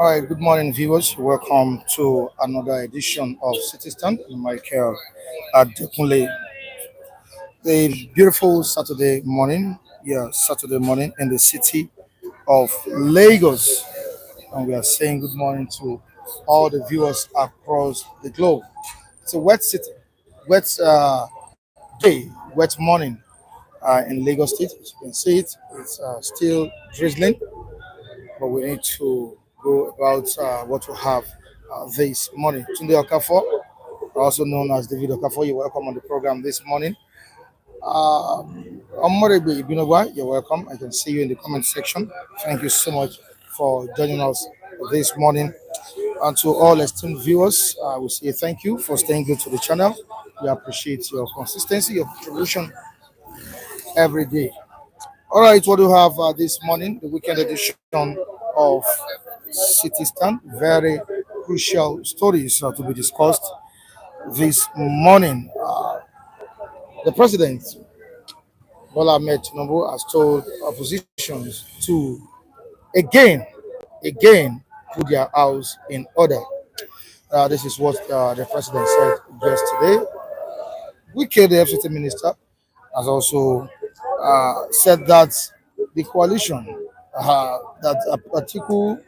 All right, good morning, viewers. Welcome to another edition of Citizen. Michael Adekunle. A beautiful Saturday morning. Yeah, Saturday morning in the city of Lagos. And we are saying good morning to all the viewers across the globe. It's a wet city, wet day, wet morning in Lagos State. As you can see it, it's still drizzling, but we need to go about what we have this morning. Tunde Okafo, also known as David Okafo, you're welcome on the program this morning. Omorebe Ibinowa, you're welcome. I can see you in the comment section. Thank you so much for joining us this morning. And to all esteemed viewers, we say thank you for staying good to the channel. We appreciate your consistency, your contribution every day. All right, what do we have this morning? The weekend edition of City Stand. Very crucial stories to be discussed this morning. The president, Bola Ahmed Tinubu, has told oppositions to again put their house in order. This is what the president said yesterday. Wike, the FCT Minister, has also said that the coalition that Atiku,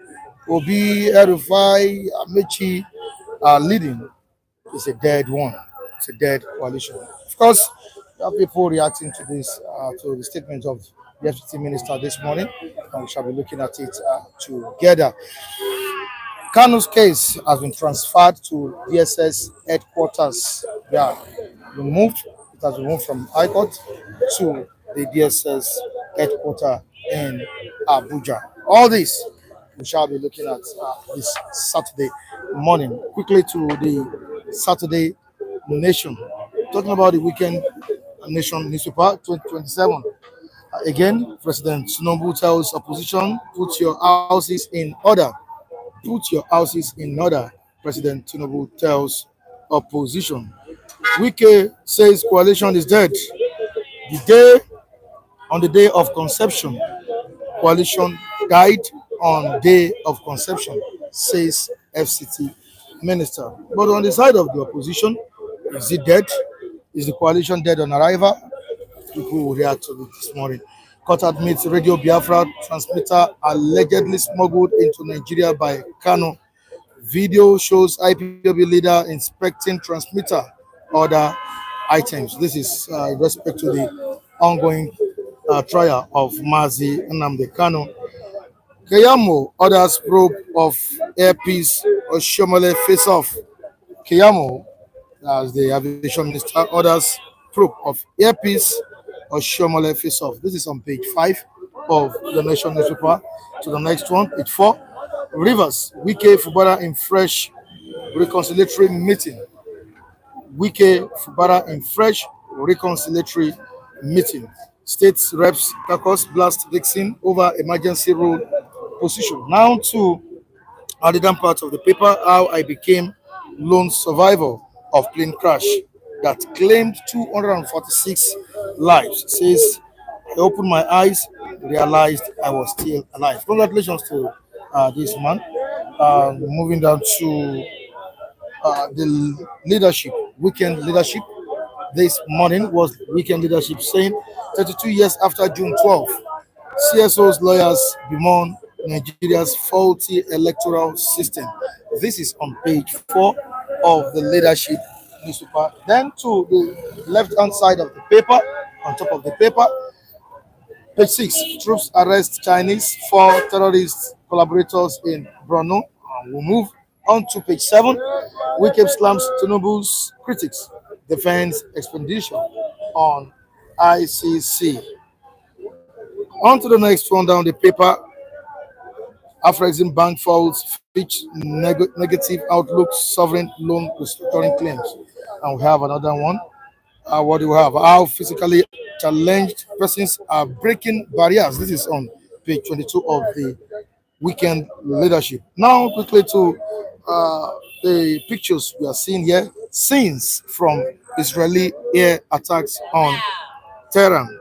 Obi, Erufai, Amechi are leading is a dead one. It's a dead coalition. Of course, there are people reacting to this, to the statement of the FCT Minister this morning, and we shall be looking at it together. Kanu's case has been transferred to DSS headquarters Yeah, removed. It has been moved from High Court to the DSS headquarters in Abuja. All this we shall be looking at this Saturday morning. Quickly to the Saturday Nation. Talking about the weekend Nation newspaper 2027. Again, President Tinubu tells opposition, put your houses in order. Put your houses in order. President Tinubu tells opposition. Wike says coalition is dead. The day on the day of conception, coalition died on day of conception, says FCT Minister. But on the side of the opposition, is it dead? Is the coalition dead on arrival? People will react to it this morning. Court admits Radio Biafra transmitter allegedly smuggled into Nigeria by Kanu. Video shows IPOB leader inspecting transmitter order items. This is in respect to the ongoing trial of Mazi Nnamdi Kanu. Keyamo orders probe of airpiece Oshomole face off. Keyamo, as the aviation minister, orders probe of airpiece Oshomole face off. This is on page 5 of the Nation newspaper. To the next one, page 4. Rivers, Wike Fubara in fresh reconciliatory meeting. Wike Fubara in fresh reconciliatory meeting. States reps caucus blast Dixon over emergency rule position. Now to added part of the paper, how I became lone survivor of plane crash that claimed 246 lives. It says I opened my eyes, realized I was still alive. Congratulations to this man. Moving down to the leadership, weekend leadership. This morning was weekend leadership saying 32 years after June 12th, CSO's lawyers bemoan Nigeria's faulty electoral system. This is on page 4 of the leadership newspaper. Then to the left hand side of the paper, on top of the paper, page 6, troops arrest Chinese 4 terrorist collaborators in Brno. We'll move on to page 7. Wike slams Tinubu's critics. Defense expedition on ICC. On to the next one down the paper. Afrexim Bank falls Fitch negative outlook sovereign loan restructuring claims. And we have another one. What do we have? How physically challenged persons are breaking barriers. This is on page 22 of the weekend leadership. Now, quickly to the pictures we are seeing here. Scenes from Israeli air attacks on Tehran.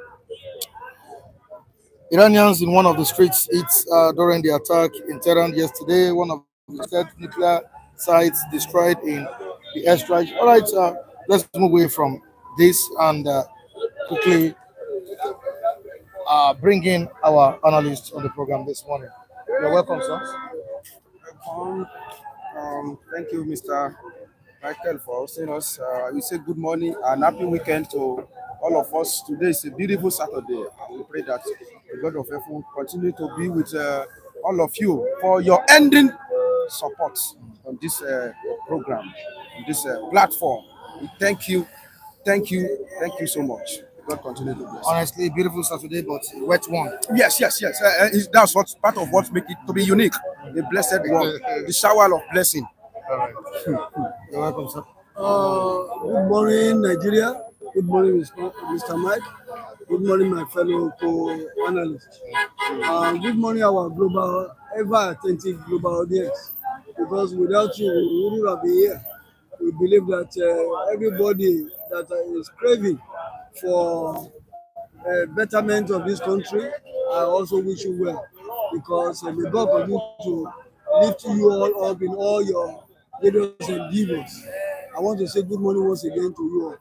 Iranians in one of the streets hit during the attack in Tehran yesterday. One of the nuclear sites destroyed in the airstrike. All right, let's move away from this and quickly bring in our analyst on the program this morning. You're welcome, sir. Thank you, Mr. Michael, for hosting us. We say good morning and happy weekend to all of us. Today is a beautiful Saturday, and we pray that the God of heaven will continue to be with all of you for your ending support on this program, on this platform. We thank you so much. God continue to bless. Honestly, beautiful Saturday, but wet one. Yes. That's what part of what makes it to be unique. A blessed one, the shower of blessing. All right. You're welcome, sir. Good morning, Nigeria. Good morning, Mr. Mike. Good morning, my fellow co-analysts. Good morning, our global, ever-attentive global audience. Because without you, we wouldn't have been here. We believe that everybody that is craving for betterment of this country, I also wish you well. Because may God continue to lift you all up in all your various endeavors. I want to say good morning once again to you all.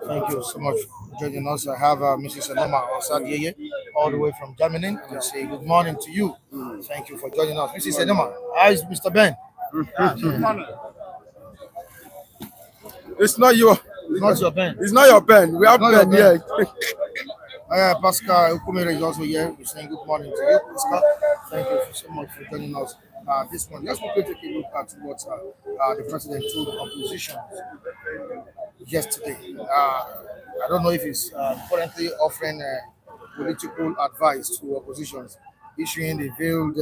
Thank you so much for joining us. I have Mrs. Enoma Osadiyeye all the way from Germany. And I say good morning to you. Thank you for joining us. Mrs. Enoma, how is Mr. Ben? It's not your Ben. It's not your pen. We have pen here. Pascal Ukumere is also here. We're saying good morning to you, Pascal. Thank you so much for joining us this morning. Let's quickly take a look at what the president told the opposition. yesterday. I don't know if he's currently offering political advice to oppositions, issuing the veiled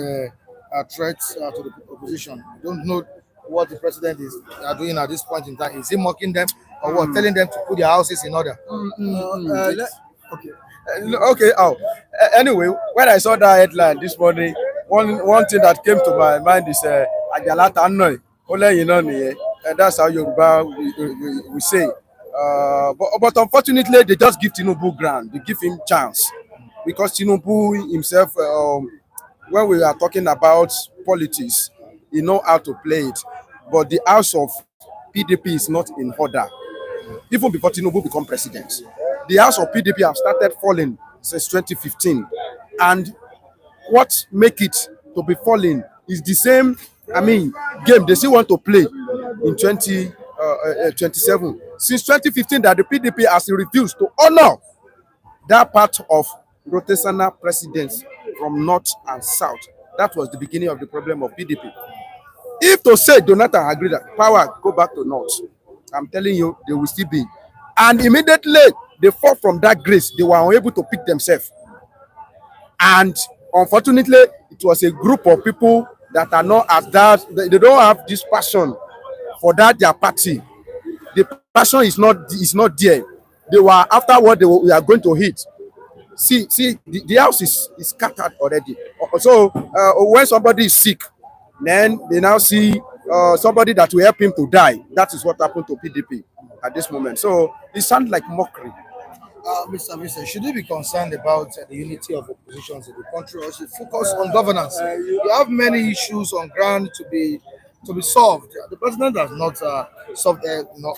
threats to the opposition. I don't know what the president is doing at this point in time. Is he mocking them or what? Telling them to put their houses in order? Okay. Okay. Anyway, when I saw that headline this morning, one thing that came to my mind is Ajalata Anoi. Ole you know niye. And that's how Yoruba we say. But unfortunately, they just give Tinubu ground. They give him chance because Tinubu himself, when we are talking about politics, he know how to play it. But the house of PDP is not in order. Even before Tinubu become president, the house of PDP have started falling since 2015. And what make it to be falling is the same, game they still want to play in 2027. Since 2015 that the PDP has refused to honor that part of rotational presidents from north and south. That was the beginning of the problem of PDP. If to say Jonathan agreed that power go back to north, I'm telling you, they will still be. And immediately they fall from that grace, they were unable to pick themselves. And unfortunately, it was a group of people that are not as that, they don't have this passion for that their party. The passion is not there. They were after what we are going to hit. See, the house is scattered already. So when somebody is sick, then they now see somebody that will help him to die. That is what happened to PDP at this moment. So it sounds like mockery. Mr. Should we be concerned about the unity of oppositions in the country, or should focus on governance? You have many issues on ground to be solved. The president has not solved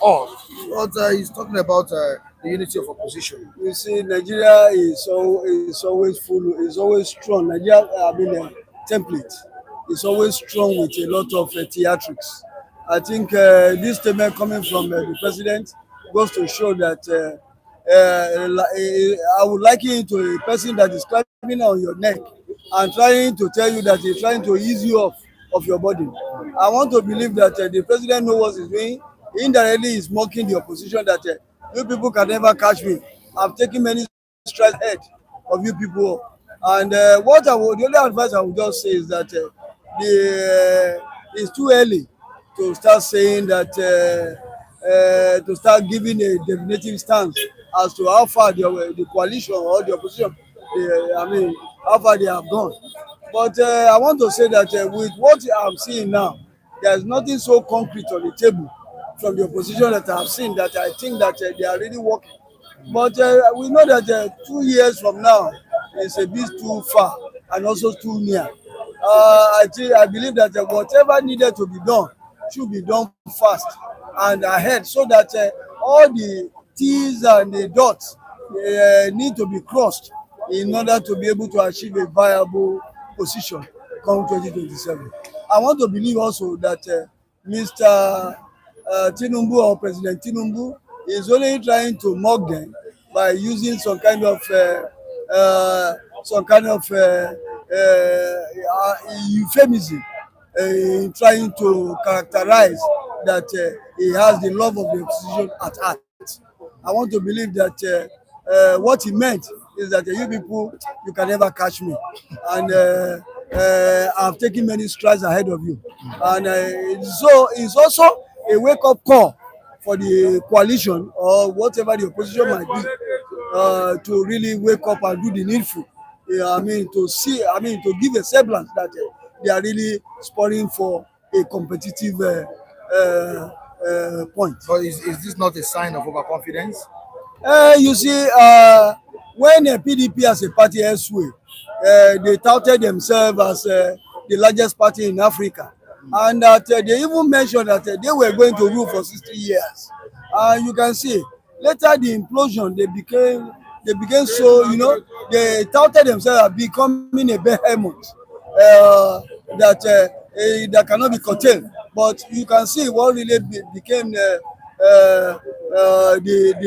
all, but he's talking about the unity of opposition. You see, Nigeria is always full, is always strong. Nigeria, template is always strong with a lot of theatrics. I think this statement coming from the president goes to show that I would liken it to a person that is climbing on your neck and trying to tell you that he's trying to ease you off of your body. I want to believe that the president knows what he's doing. Indirectly, he's mocking the opposition that you people can never catch me. I've taken many strides ahead of you people. And the only advice I would just say is that it's too early to start saying that, to start giving a definitive stance as to how far the coalition or the opposition, how far they have gone. But I want to say that with what I'm seeing now, there's nothing so concrete on the table from the opposition that I've seen that I think that they are really working. But we know that 2 years from now is a bit too far and also too near. I believe that whatever needed to be done should be done fast and ahead, so that all the T's and the dots need to be crossed in order to be able to achieve a viable position come 2027. I want to believe also that Mr. Tinubu or President Tinubu is only trying to mock them by using some kind of euphemism, trying to characterize that he has the love of the opposition at heart. I want to believe that what he meant is that you people, you can never catch me, and I've taken many strides ahead of you. And so it's also a wake-up call for the coalition or whatever the opposition might be, to really wake up and do the needful. To give a semblance that they are really spurring for a competitive point. But is this not a sign of overconfidence? You see, when PDP as a party elsewhere, they touted themselves as the largest party in Africa, and that they even mentioned that they were going to rule for 60 years. You can see later the implosion, they became so, they touted themselves as becoming a behemoth that cannot be curtailed. But you can see what really became the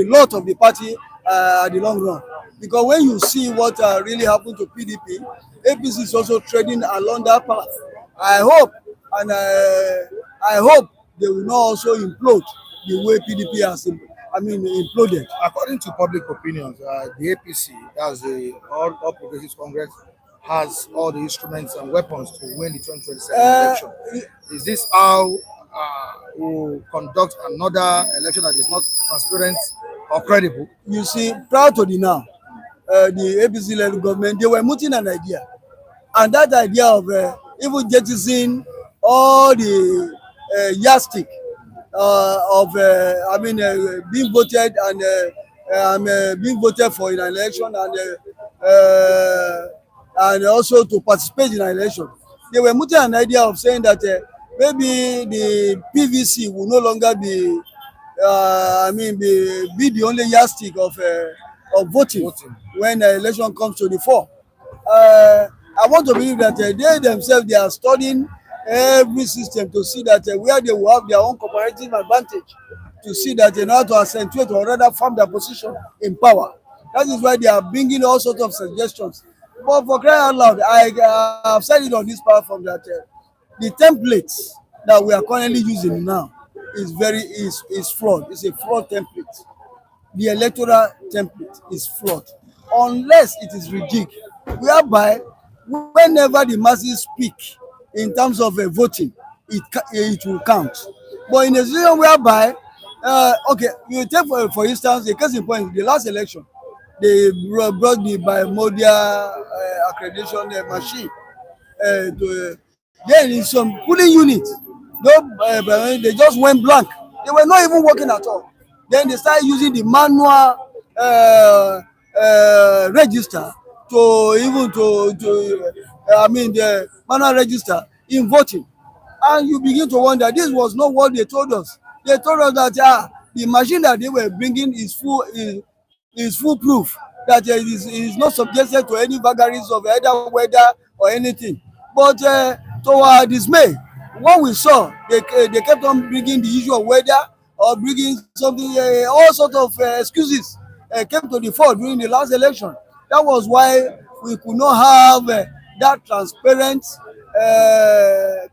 lot of the party at the long run. Because when you see what really happened to PDP, APC is also treading along that path. I hope they will not also implode the way PDP imploded. According to public opinion, the APC, that's the All Progressives Congress, has all the instruments and weapons to win the 2027 election. Is this how we conduct another election that is not transparent or credible? You see, prior to the now, the APC-led government, they were mooting an idea. And that idea of even jettisoning all the yardstick of being voted and being voted for in an election and also to participate in an election. They were mooting an idea of saying that maybe the PVC will no longer be be the only yardstick of voting when the election comes to the fore. I want to believe that they themselves, they are studying every system to see that where they will have their own comparative advantage, to see that in order to accentuate or rather farm their position in power. That is why they are bringing all sorts of suggestions. But for crying out loud, I have said it on this platform that the templates that we are currently using now is flawed. It's a flawed template. The electoral template is flawed unless it is rigged, whereby whenever the masses speak in terms of voting, it will count. But in a situation whereby, okay, you take for instance a case in point, the last election, they brought the bimodal accreditation machine then in some polling units, they just went blank. They were not even working at all. Then they started using the manual register the manual register in voting. And you begin to wonder, this was not what they told us. They told us that the machine that they were bringing is foolproof, that it is not subjected to any vagaries of either weather or anything. But to our dismay, what we saw, they kept on bringing the issue of weather or bringing something, all sorts of excuses came to the fore during the last election. That was why we could not have that transparent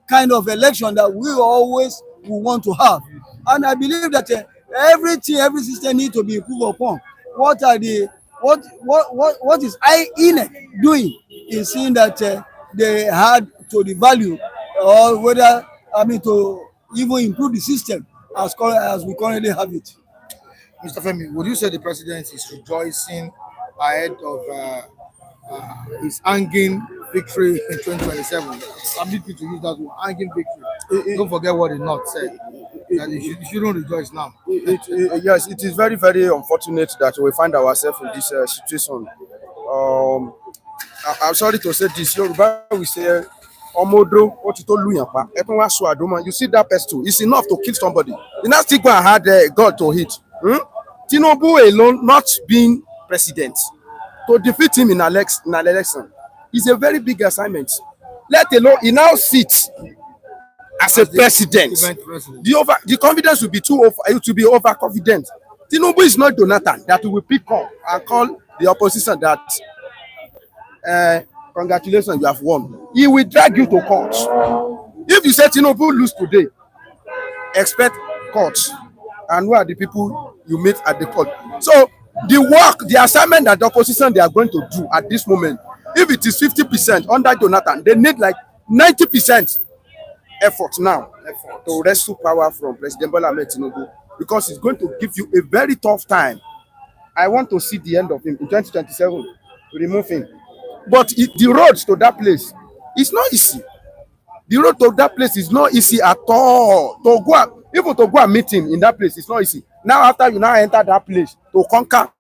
kind of election that we always would want to have. And I believe that every system needs to be improved upon. What is INEC doing in seeing that they had to the value, or whether to even improve the system as we currently have it. Mr. Femi, would you say the president is rejoicing ahead of his hanging victory in 2027? I'm need to use that word, hanging victory. Don't forget what the North said. That you shouldn't rejoice now. Yes, it is very, very unfortunate that we find ourselves in this situation. I'm sorry to say this. Yoruba we say, Omodo, you see that pestle, it's enough to kill somebody. The next thing I had God to hit. Tinubu alone not being president, to defeat him in an election is a very big assignment. Let alone he now sits as a president. The confidence will be overconfident. Tinubu is not Jonathan that will pick up and call the opposition that congratulations, you have won. He will drag you to court. If you say Tinubu lose today, expect court. And who are the people you meet at the court? So the assignment that the opposition they are going to do at this moment, if it is 50% under Jonathan, they need like 90% effort now to wrestle power from President Bola Ahmed Tinubu, because it's going to give you a very tough time. I want to see the end of him in 2027 to remove him. But the road to that place is not easy. The road to that place is not easy at all. Even to go and meet him in that place is not easy. Now, after you now enter that place to conquer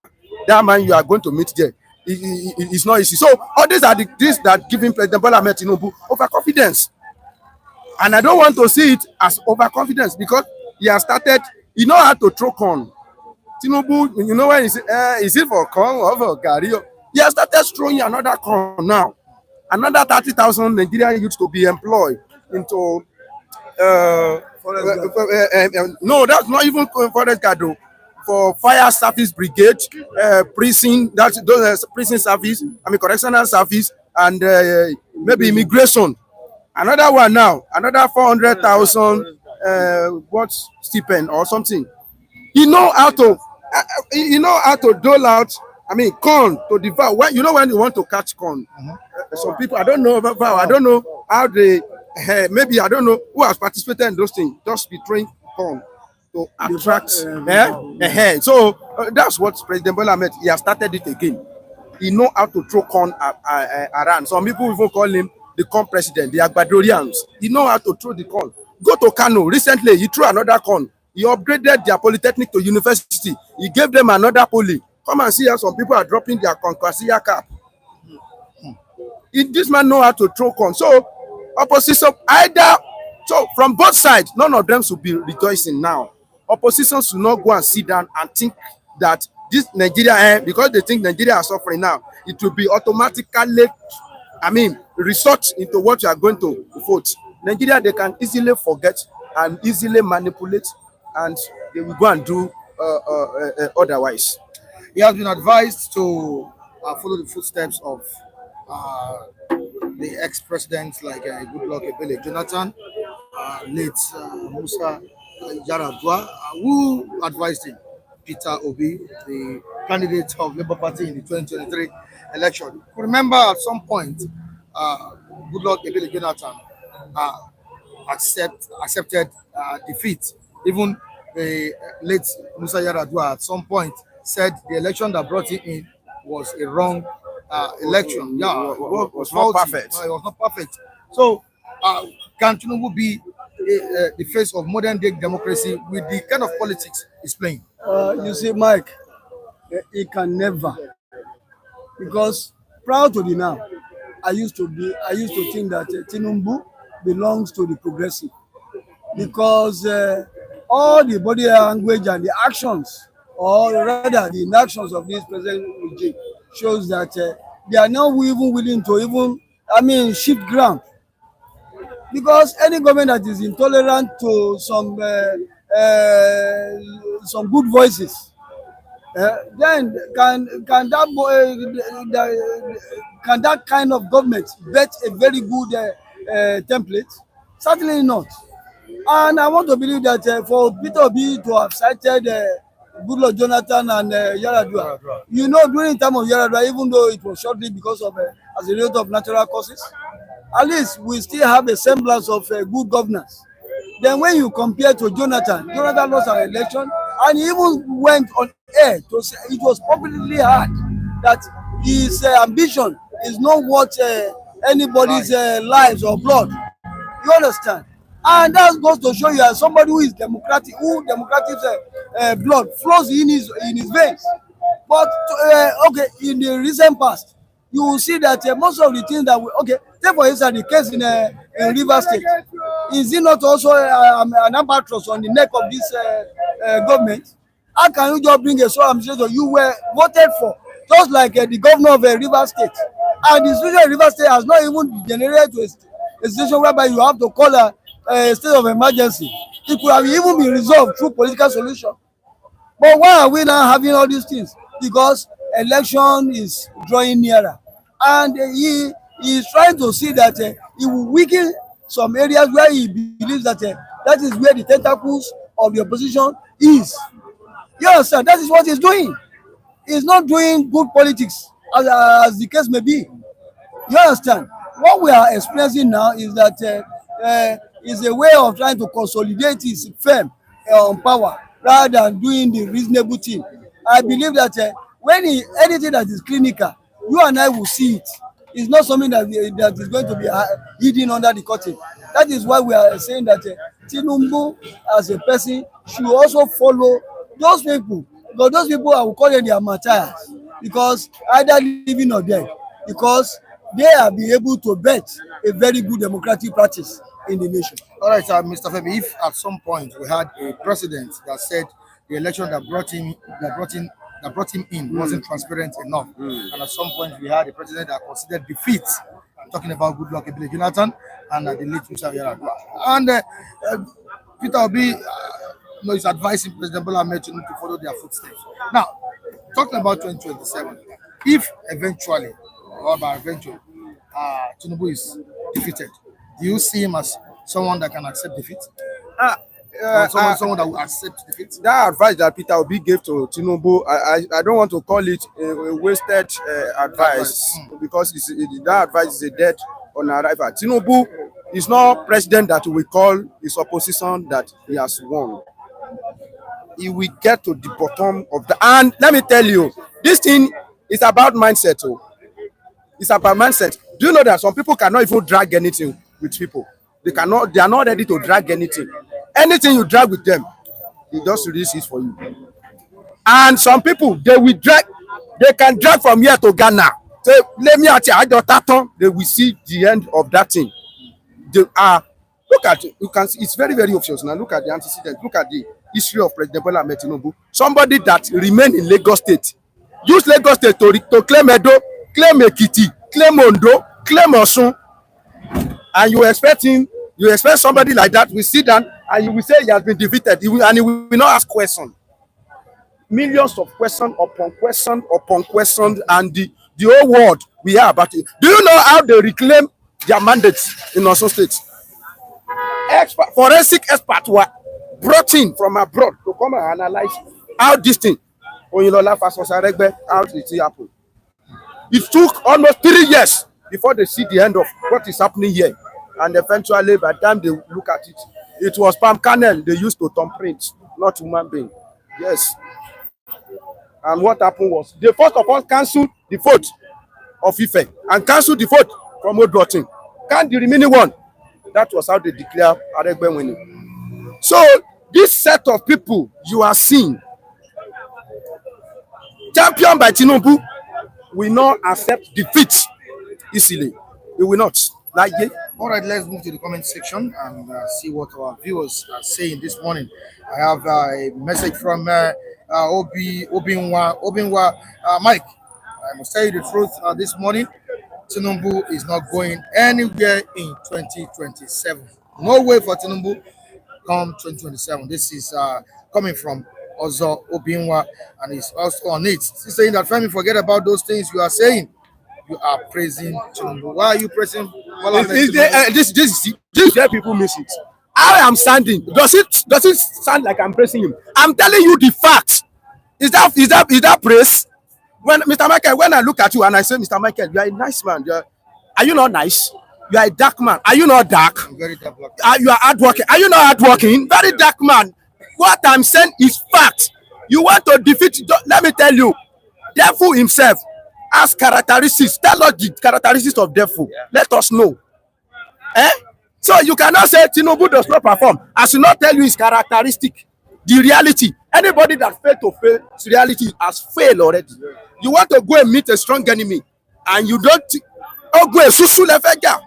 that man you are going to meet there, it's not easy. So all these are the things that giving President Bola Ahmed Tinubu overconfidence. And I don't want to see it as overconfidence, because he has started, he know how to throw corn. Tinubu, you know when he say, is it for corn or for Gario? He has started throwing another corn now. Another 30,000 Nigerian youths to be employed into no, that's not even forest guard though. For fire service brigade, prison, that's those prison service, correctional service, and maybe immigration. Another one now, another 400,000 what stipend or something. He know how to You know how to dole out, I mean, corn to devour. When you know when you want to catch corn, some people, I don't know about, I don't know how they, maybe I don't know who has participated in those things, just be throwing corn to attract. So that's what President Bola Ahmed, he has started it again. He know how to throw corn around. Some people even call him the corn president, the Agbadorians. He know how to throw the corn. Go to Kano. Recently, he threw another corn. He upgraded their polytechnic to university. He gave them another poly. Come and see how some people are dropping their conquasia cap. This man know how to throw corn. So opposition either, so from both sides, none of them should be rejoicing now. Opposition should not go and sit down and think that this Nigeria, because they think Nigeria are suffering now, it will be automatically, I mean, resort into what you are going to vote. Nigeria, they can easily forget and easily manipulate, and they will go and do otherwise. He has been advised to follow the footsteps of the ex-presidents like Goodluck Ebele Jonathan, late Musa Yaradua, who advised him. Peter Obi, the candidate of Labour Party in the 2023 election. Remember, at some point, Goodluck Ebele Jonathan accepted defeat. Even the late Musa Yaradua at some point said the election that brought him in was a wrong election. Yeah, it was not perfect. It was not perfect. So, can Tinubu be the face of modern day democracy with the kind of politics he's playing? You see, Mike, he can never, because prior to the now, I used to think that Tinubu belongs to the progressive, because all the body language and the actions, or rather the inactions of this present regime, shows that they are not even willing to shift ground. Because any government that is intolerant to some good voices, then can that kind of government bet a very good template? Certainly not. And I want to believe that for Peter Obi to have cited Goodluck Jonathan and Yaradua, during the time of Yaradua, even though it was shortly because of as a result of natural causes, at least we still have a semblance of good governance. Then when you compare to Jonathan lost an election, and he even went on air to say it was publicly heard that his ambition is not worth anybody's lives or blood. You understand? And that goes to show you as somebody who is democratic, who democratic blood flows in his veins. But okay, in the recent past, you will see that most of the things that take for instance the case in Rivers State. Is it not also an albatross on the neck of this government? How can you just bring a sole administrator you were voted for, just like the governor of Rivers State, and the situation of Rivers State has not even generated a situation whereby you have to call a state of emergency? It could have even been resolved through political solution. But why are we now having all these things? Because election is drawing nearer, and he is trying to see that he will weaken some areas where he believes that that is where the tentacles of the opposition is. You understand? That is what he's doing. He's not doing good politics, as the case may be. You understand? What we are experiencing now is that is a way of trying to consolidate his firm on power rather than doing the reasonable thing. I believe that when anything that is clinical, you and I will see it. It's not something that is going to be hidden under the curtain. That is why we are saying that Tinubu, as a person, should also follow those people. Because those people, I will call them their martyrs, because either living or dead, because they have been able to bet a very good democratic practice in the nation. All right, Mr. Femi, if at some point we had a president that said the election that brought him in wasn't transparent enough, and at some point we had a president that considered defeat, I'm talking about Goodluck Ebele Jonathan and the late Musa Yaradua, and Peter Obi is advising President Bola Ahmed to follow their footsteps. Now, talking about 2027, if eventually, or by eventually, Tinubu is defeated, do you see him as someone that can accept defeat? Someone that will accept defeat. That advice that Peter Obi gave to Tinubu, I don't want to call it a wasted advice because that advice is a dead on arrival. Tinubu is not president that we call his opposition that he has won. He will get to the bottom of the. And let me tell you, this thing is about mindset. Oh. It's about mindset. Do you know that some people cannot even drag anything with people? They are not ready to drag anything. Anything you drag with them, they just release it for you. And some people, they can drag from here to Ghana. Say, let me at you, they will see the end of that thing. They are, look at it, you can see it's very, very obvious. Now look at the antecedent, look at the history of President Bola Ahmed Tinubu. Somebody that remained in Lagos State, use Lagos State to claim Edo, claim Ekiti, claim Ondo, claim Osun, and you expect somebody like that will sit down and you will say he has been defeated, and he will not ask questions. Millions of questions upon question, and the whole world we hear about it. Do you know how they reclaim their mandates in Osun State? Forensic experts were brought in from abroad to come and analyze how this thing, Oyinlola versus Aregbe, how it happened. It took almost 3 years before they see the end of what is happening here. And eventually, by the time they look at it, it was palm kernel they used to thumbprint, not human being. Yes. And what happened was, they first of all cancelled the vote of Ife and cancelled the vote from Odotin. Can't the remaining one? That was how they declare Aregbe winning. So, this set of people you are seeing, championed by Tinubu, will not accept defeat easily. It will not. Like, all right, let's move to the comment section and see what our viewers are saying this morning. I have a message from Obinwa Mike. I must tell you the truth this morning. Tinubu is not going anywhere in 2027. No way for Tinubu come 2027. This is coming from Ozo Obinwa, and he's also on it. He's saying that, Femi, forget about those things you are saying. You are praising Tinubu. Why are you praising? This is where people miss it. I am standing. Does it sound like I'm praising him? I'm telling you the facts. Is that praise? When Mr. Michael, when I look at you and I say, Mr. Michael, you are a nice man. Are you not nice? You are a dark man. Are you not dark? I'm very dark. You are hardworking. Are you not hardworking? Very dark man. What I'm saying is fact. You want to defeat? Let me tell you, devil himself has characteristics. Tell us the characteristics of devil. Yeah. Let us know. So you cannot say Tinubu does not perform. I should not tell you his characteristic. The reality. Anybody that failed to face reality has failed already. You want to go and meet a strong enemy, and you don't.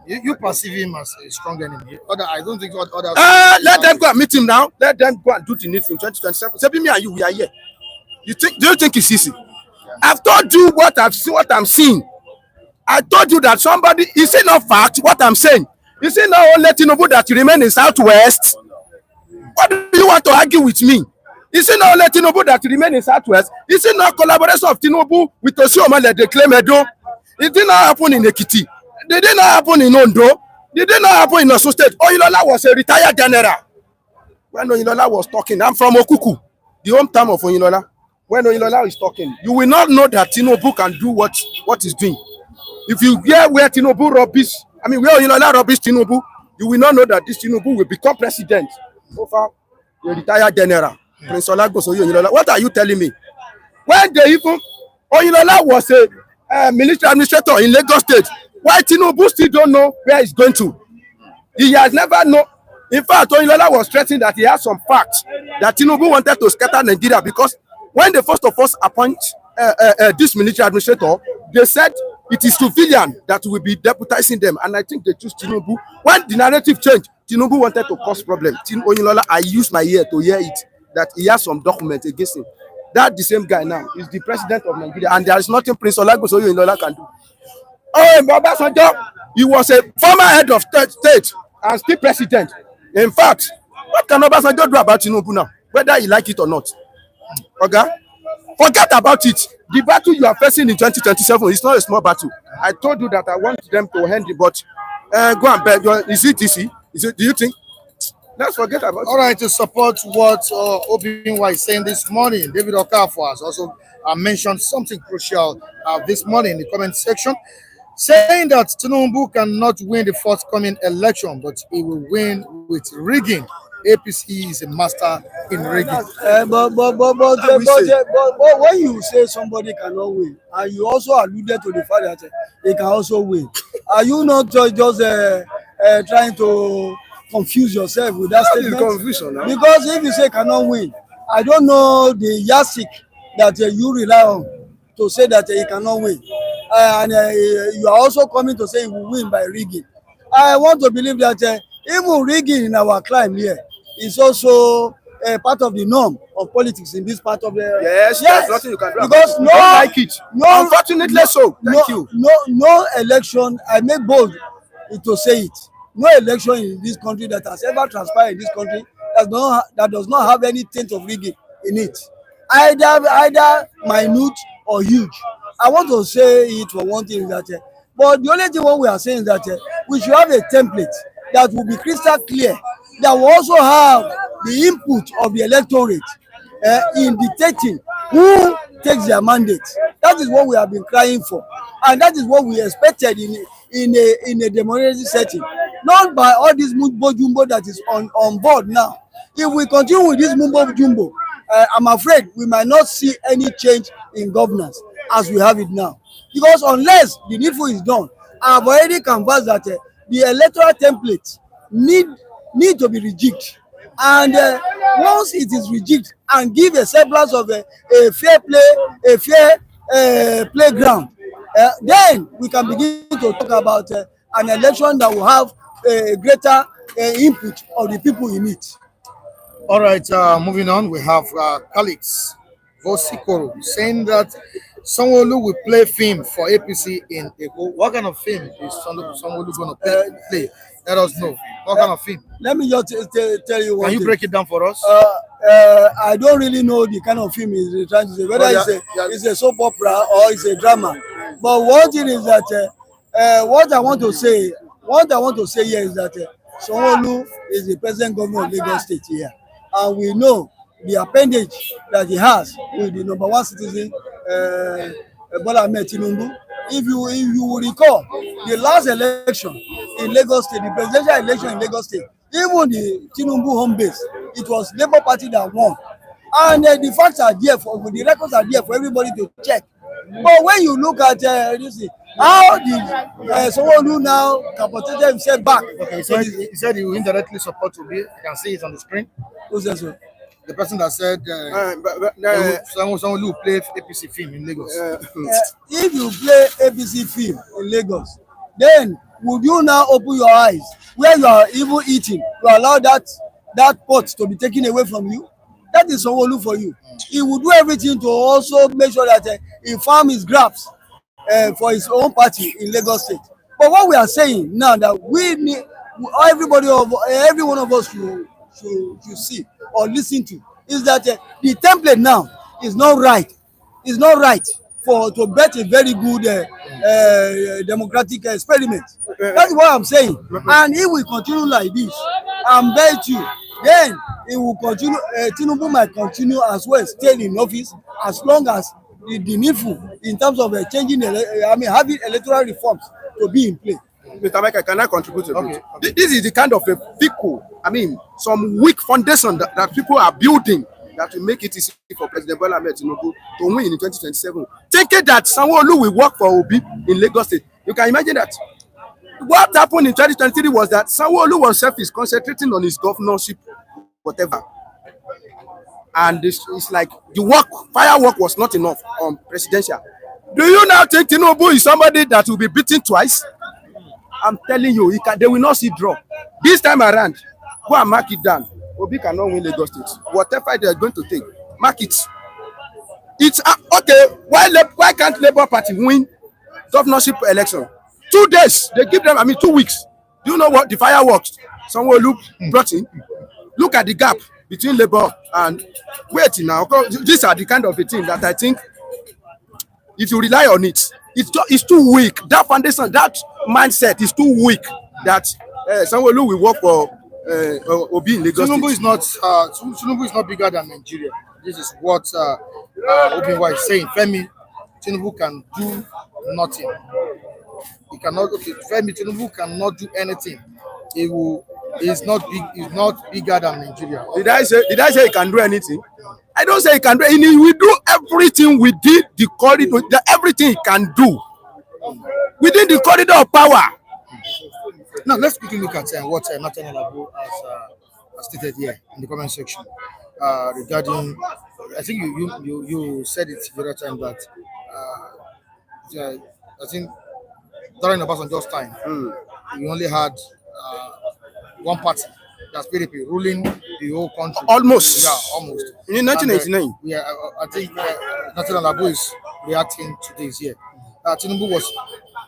You perceive him as a strong enemy. I don't think what others. Let them go and meet him now. Let them go and do the need for 2027. Say, me and you, we are here. Do you think it's easy? Yeah. I've told you what I'm seeing. I told you that somebody, is it not fact what I'm saying? Is it not only Tinubu that remain in Southwest? What do you want to argue with me? Is it not only Tinubu that remain in Southwest? Is it not collaboration of Tinubu with Oshiomhole they claim Edo? It did not happen in Ekiti. It did not happen in Ondo. It did not happen in Osun State. Oyinlola was a retired general. When Oyinlola was talking, I'm from Okuku, the hometown of Oyinlola. When Oyinlola is talking, you will not know that Tinubu can do what he's doing. If you hear where Tinubu rubbish, where Oyinlola rubbish Tinubu, you will not know that this Tinubu will become president over a retired general. Prince Olagosoye Oyinlola. What are you telling me? When they even Oyinlola was a military administrator in Lagos State, why Tinubu still don't know where he's going to? He has never known. In fact, Oyinlola was threatening that he has some facts that Tinubu wanted to scatter Nigeria, because when they first of all appoint this military administrator, they said it is civilian that will be deputizing them, and I think they choose Tinubu. When the narrative changed, Tinubu wanted to cause problem. Oyinlola, I used my ear to hear it, that he has some documents against him. That the same guy now is the president of Nigeria, and there is nothing Prince Olagosoye Oyinlola can do. Oh, Obasanjo, he was a former head of state and still president. In fact, what can Obasanjo do about Tinubu now, whether he like it or not? Okay? Forget about it. The battle you are facing in 2027 is not a small battle. I told you that I want them to end it, but go and bet. Is it easy? Do you think? let's forget about All right, to support what Obinwa is saying this morning, David Okafor has also mentioned something crucial this morning in the comment section, saying that Tinubu cannot win the forthcoming election, but he will win with rigging. APC is a master in rigging. But when you say somebody cannot win, and you also alluded to the fact that they can also win, are you not just trying to confuse yourself with that statement? confusion now. Because if you say cannot win, I don't know the yardstick that you rely on to say that he cannot win, and you are also coming to say he will win by rigging. I want to believe that even rigging in our climb here is also part of the norm of politics in this part of the. Yes, there's nothing you can do. Because You don't like it. no, Unfortunately, so thank you. No election. I make bold to say it. No election in this country that has ever transpired in this country that does not have any taint of rigging in it, either minute or huge. I want to say it for one thing that, but the only thing what we are saying is that we should have a template that will be crystal clear, that will also have the input of the electorate in dictating who takes their mandate. That is what we have been crying for, and that is what we expected in a democratic setting, not by all this mumbo jumbo that is on board now. If we continue with this mumbo jumbo, I'm afraid we might not see any change in governance as we have it now, because unless the needful is done, I have already canvassed that the electoral template need to be rejigged, and once it is rejigged and give a semblance of a fair play, a fair playground, then we can begin to talk about an election that will have a greater input of the people in it. All right, moving on, we have Calix Vosikoro saying that Sanwo-Olu will play film for APC in Eko. What kind of film is Sanwo-Olu going to play? Let us know. What kind of film? Let me just tell you one Can you thing. break it down for us? I don't really know the kind of film he's trying to say, whether it's a soap opera or it's a drama. But one thing is that what I want to say here is that Sanwo-Olu is the present governor of Lagos State here, and we know the appendage that he has with the number one citizen, Bola Ahmed Tinubu. If you will recall, the last election in Lagos State, the presidential election in Lagos State, even the Tinubu home base, it was Labour Party that won. And the facts are there the records are there for everybody to check. But when you look at how did Sanwo-Olu now capitated himself back? Okay, he said he will indirectly support Obi. You can see it on the screen. Who says so? The person that said Sanwo-Olu will play APC film in Lagos. If you play APC film in Lagos, then would you now open your eyes where you are even eating to allow that pot to be taken away from you? That is Sanwo-Olu for you. He will do everything to also make sure that he farm his grabs for his own party in Lagos State. But what we are saying now that we need every one of us should see or listen to is that the template now is not right. It's not right to bet a very good democratic experiment. That's what I'm saying. And if we continue like this, I'm bet you, then it will continue. Tinubu might continue as well, staying in office as long as the needful in terms of changing, having electoral reforms to be in play. Mr. Michael, can I contribute a bit? Okay. This is the kind of a fickle, some weak foundation that people are building that will make it easy for President Bola Ahmed Tinubu to win in 2027. Thinking that Sanwo-Olu will work for Obi in Lagos State. You can imagine that. What happened in 2023 was that Sanwo-Olu himself is concentrating on his governorship, whatever. And it's like the firework was not enough on presidential. Do you now think Tinubu is somebody that will be beaten twice? I'm telling you, they will not see draw. This time around, go and mark it down. Obi cannot win Lagos State. Whatever they are going to take, mark it. It's okay. Why can't Labour Party win governorship election? 2 days. They give them, 2 weeks. Do you know what the fireworks Sanwo-Olu brought in? Look at the gap between Labour and wait now. These are the kind of a thing that I think if you rely on it, it's too weak. That foundation, that mindset is too weak that Sanwo-Olu will work for Obi in Lagos Tinubu State. Tinubu is not bigger than Nigeria. This is what Obi is saying. Femi Tinubu can do nothing. He cannot. Okay, Femi Tinubu cannot do anything. He will. He's not big. He's not bigger than Nigeria. Did I say he can do anything? I don't say he can do anything. We do everything within the corridor. Everything he can do within the corridor of power. Now let's quickly look at what Nathaniel Abu has stated here in the comment section regarding. I think you said it the other time that I think during Obasanjo's time we only had one party, that's PDP, ruling the whole country. Almost. Yeah, almost. In 1999. I think Nathaniel Abu is reacting to this here. Tinubu was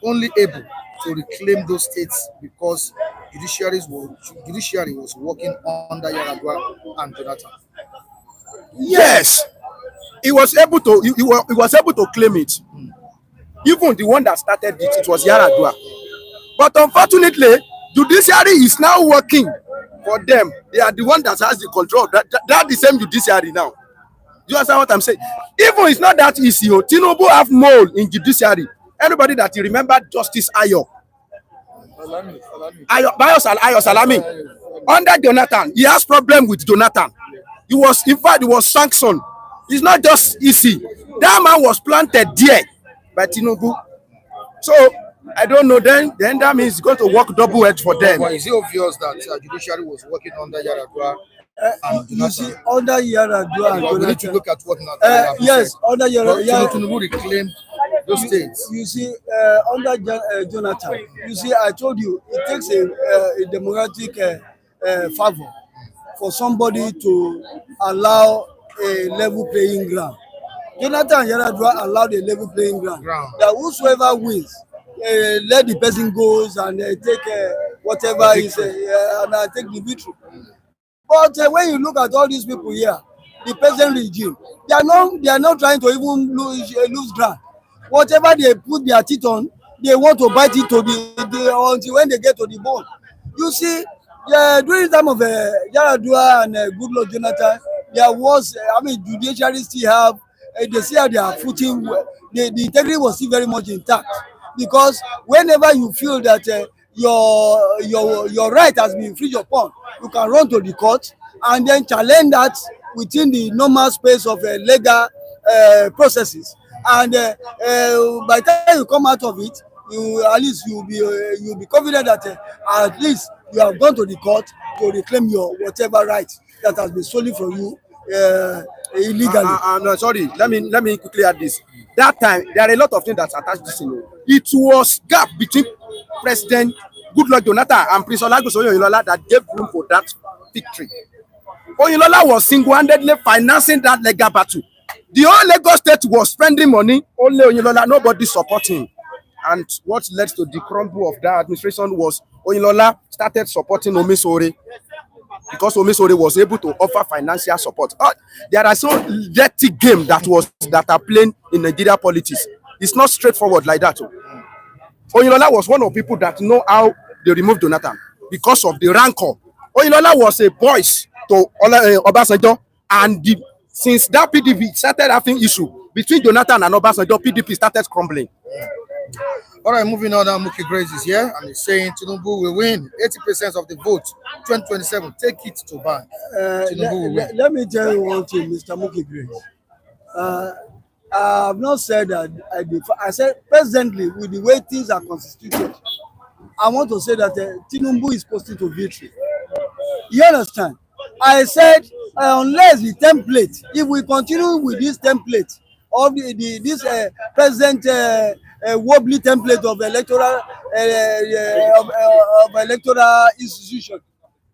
only able to reclaim those states because judiciary was working under Yaradua and Jonathan. Yes, he was able to claim it. Even the one that started it was Yaradua. But unfortunately, judiciary is now working for them. They are the one that has the control. That the same judiciary now. You understand what I'm saying? Even it's not that easy. Tinubu have mole in judiciary. Anybody that you remember Justice Ayo Salami under Jonathan, he has problem with Jonathan. He was sanctioned. It's not just easy. That man was planted there by Tinubu. So I don't know. Then that means it's going to work double edge for them. But is it obvious that judiciary was working under Yaradua? You see, under Yaradua and we need to Jonathan. look at what Yes, said. under Yaradua. Tinubu reclaimed those states. You see, under Jonathan, you see, I told you, it takes a democratic favor for somebody to allow a level playing ground. Jonathan and Yaradua allowed a level playing ground. That whosoever wins, let the person goes and take whatever is and take the victory. But when you look at all these people here, the present regime, they are not trying to even lose ground. Whatever they put their teeth on, they want to bite it to until when they get to the bone. You see, during the time of Yaradua and Goodluck Jonathan, there was, judiciary still have, they still have their footing. The integrity was still very much intact. Because whenever you feel that your right has been infringed upon, you can run to the court and then challenge that within the normal space of legal processes. And by the time you come out of it, at least you'll be confident that at least you have gone to the court to reclaim your whatever right that has been stolen from you illegally. No, sorry, let me quickly add this. That time there are a lot of things that attached this. It was gap between President Goodluck Jonathan and Prince Olagunso Oyinlola that gave room for that victory. Oyinlola was single-handedly financing that legal battle. The whole Lagos state was spending money, only Oyinlola, nobody supporting. And what led to the crumble of that administration was Oyinlola started supporting Omisore because Omisore was able to offer financial support. There are so dirty games that are playing in Nigeria politics. It's not straightforward like that. Oyinlola was one of the people that know how they removed Jonathan because of the rancor. Oyinlola was a voice to Obasanjo, and since that PDP started having issue between Jonathan and Obasanjo, PDP started crumbling. All right, moving on now, Mookie Grace is here and he's saying Tinubu will win 80% of the vote 2027. Take it to bank. Let me tell you one thing, Mr. Mookie Grace. I have not said that I said presently with the way things are constituted, I want to say that Tinubu is posting to victory. You understand? I said unless the template, if we continue with this template of this present wobbly template of electoral institution,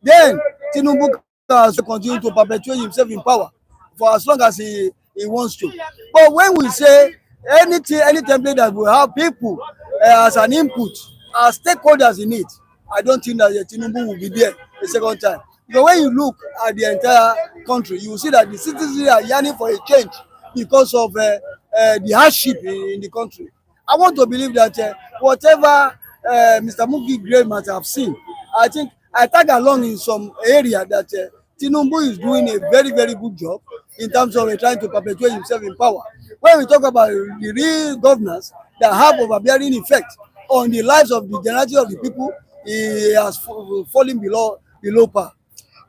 then Tinubu can continue to perpetuate himself in power for as long as he wants to. But when we say any template that will have people as an input, as stakeholders in it, I don't think that Tinubu will be there the second time. Because when you look at the entire country, you will see that the citizens are yearning for a change because of the hardship in the country. I want to believe that whatever Mr. Mookie Grace might have seen, I think I tag along in some area that Tinubu is doing a very, very good job in terms of trying to perpetuate himself in power. When we talk about the real governance that have overbearing effect on the lives of the generality of the people, he has fallen below par.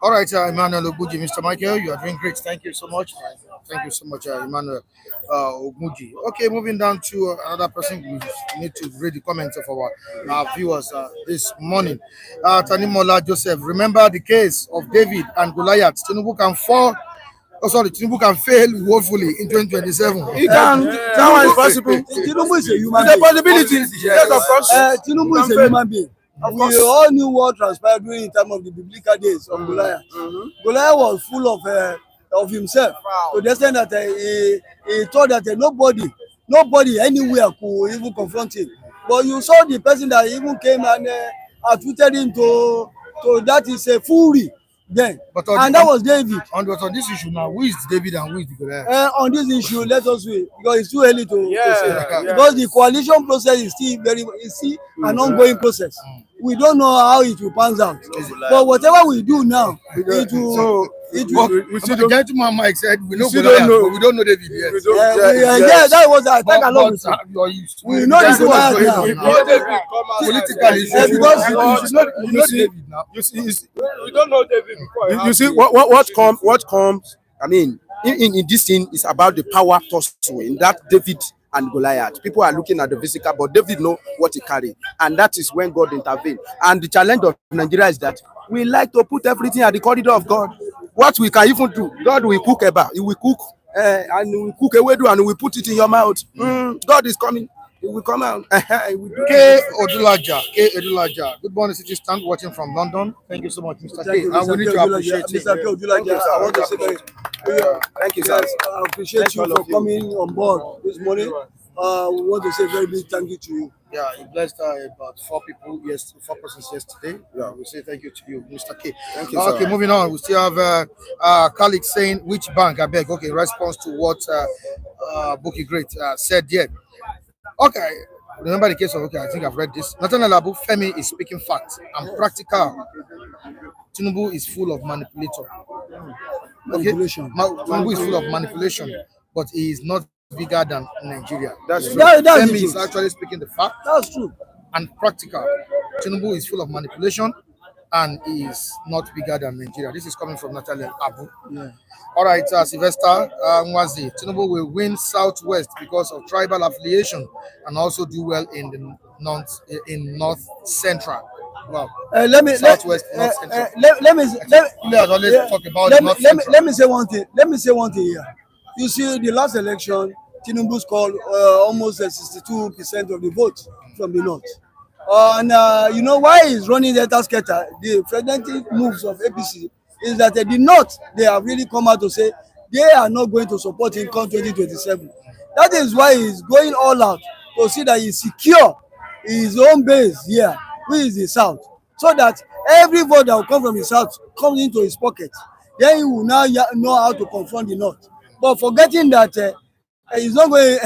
All right, Emmanuel Oguji, Mr. Michael, you are doing great. Thank you so much. Thank you so much, Emmanuel Oguji. Okay, moving down to another person. We need to read the comments of our viewers this morning. Tanimola Joseph, remember the case of David and Goliath. Tinubu can fall. Oh, sorry, Tinubu can fail woefully in 2027. He can. That one is possible. Tinubu is a human The being. possibility. Yes, of course. Tinubu is a human being. We all knew what transpired during the time of the biblical days of Goliath. Goliath was full of himself to the extent that he thought that nobody anywhere could even confront him. But you saw the person that even came and attributed him to that is a fury then. And that was David. On this issue now, who is David and who is Goliath? On this issue, let us wait because it's too early to say. Because the coalition process is still an ongoing process. We don't know how it will pan out. But whatever we do now, it will. The gentleman Mike said we know Goliath, but we don't know David yet. That was I think along with we know this Goliath now. Politically, because David now. We don't know David before. You see what comes. I mean, in this thing is about the power tussle in that David and Goliath. People are looking at the physical, but David know what he carry, and that is when God intervened. And the challenge of Nigeria is that we like to put everything at the corridor of God. What we can even do, God will cook he will cook and he will cook a wedu and he will put it in your mouth. God is coming. He will come out. K. Odulaja. Good morning, City Stand watching from London. Thank you so much, Mr. K. And we need to appreciate you. Mr. K. Odulaja, I want to say thank you, sir. I appreciate you for coming on board this morning. We want to say very big thank you to you. Yeah, he blessed about 4 persons yesterday. Yeah, we say thank you to you, Mr. K. Thank you, okay, sir. Moving on. We still have a colleague saying which bank, I beg. Okay, response to what Bookie Great said yet. Okay, remember the case of, I think I've read this. Nathaniel Abu Femi is speaking facts and practical. Tinubu is full of manipulator. Tinubu is full of manipulation, but he is not bigger than Nigeria. That's true. Femi is actually speaking the fact. That's true. And practical. Tinubu is full of manipulation and he is not bigger than Nigeria. This is coming from Nathaniel Abu. Yeah. All right, Sylvester Mwazi. Tinubu will win Southwest because of tribal affiliation and also do well in the North Central. Wow. Let me say one thing. Let me say one thing here. You see, the last election, Tinubu scored almost 62% of the vote from the north. And you know why he's running the Tasketa? The presidential moves of APC is that the north, they have really come out to say they are not going to support him come 2027. That is why he's going all out to see that he secure his own base here, which is the south, so that every vote that will come from the south comes into his pocket. Then he will now know how to confront the north. But forgetting that he's not going,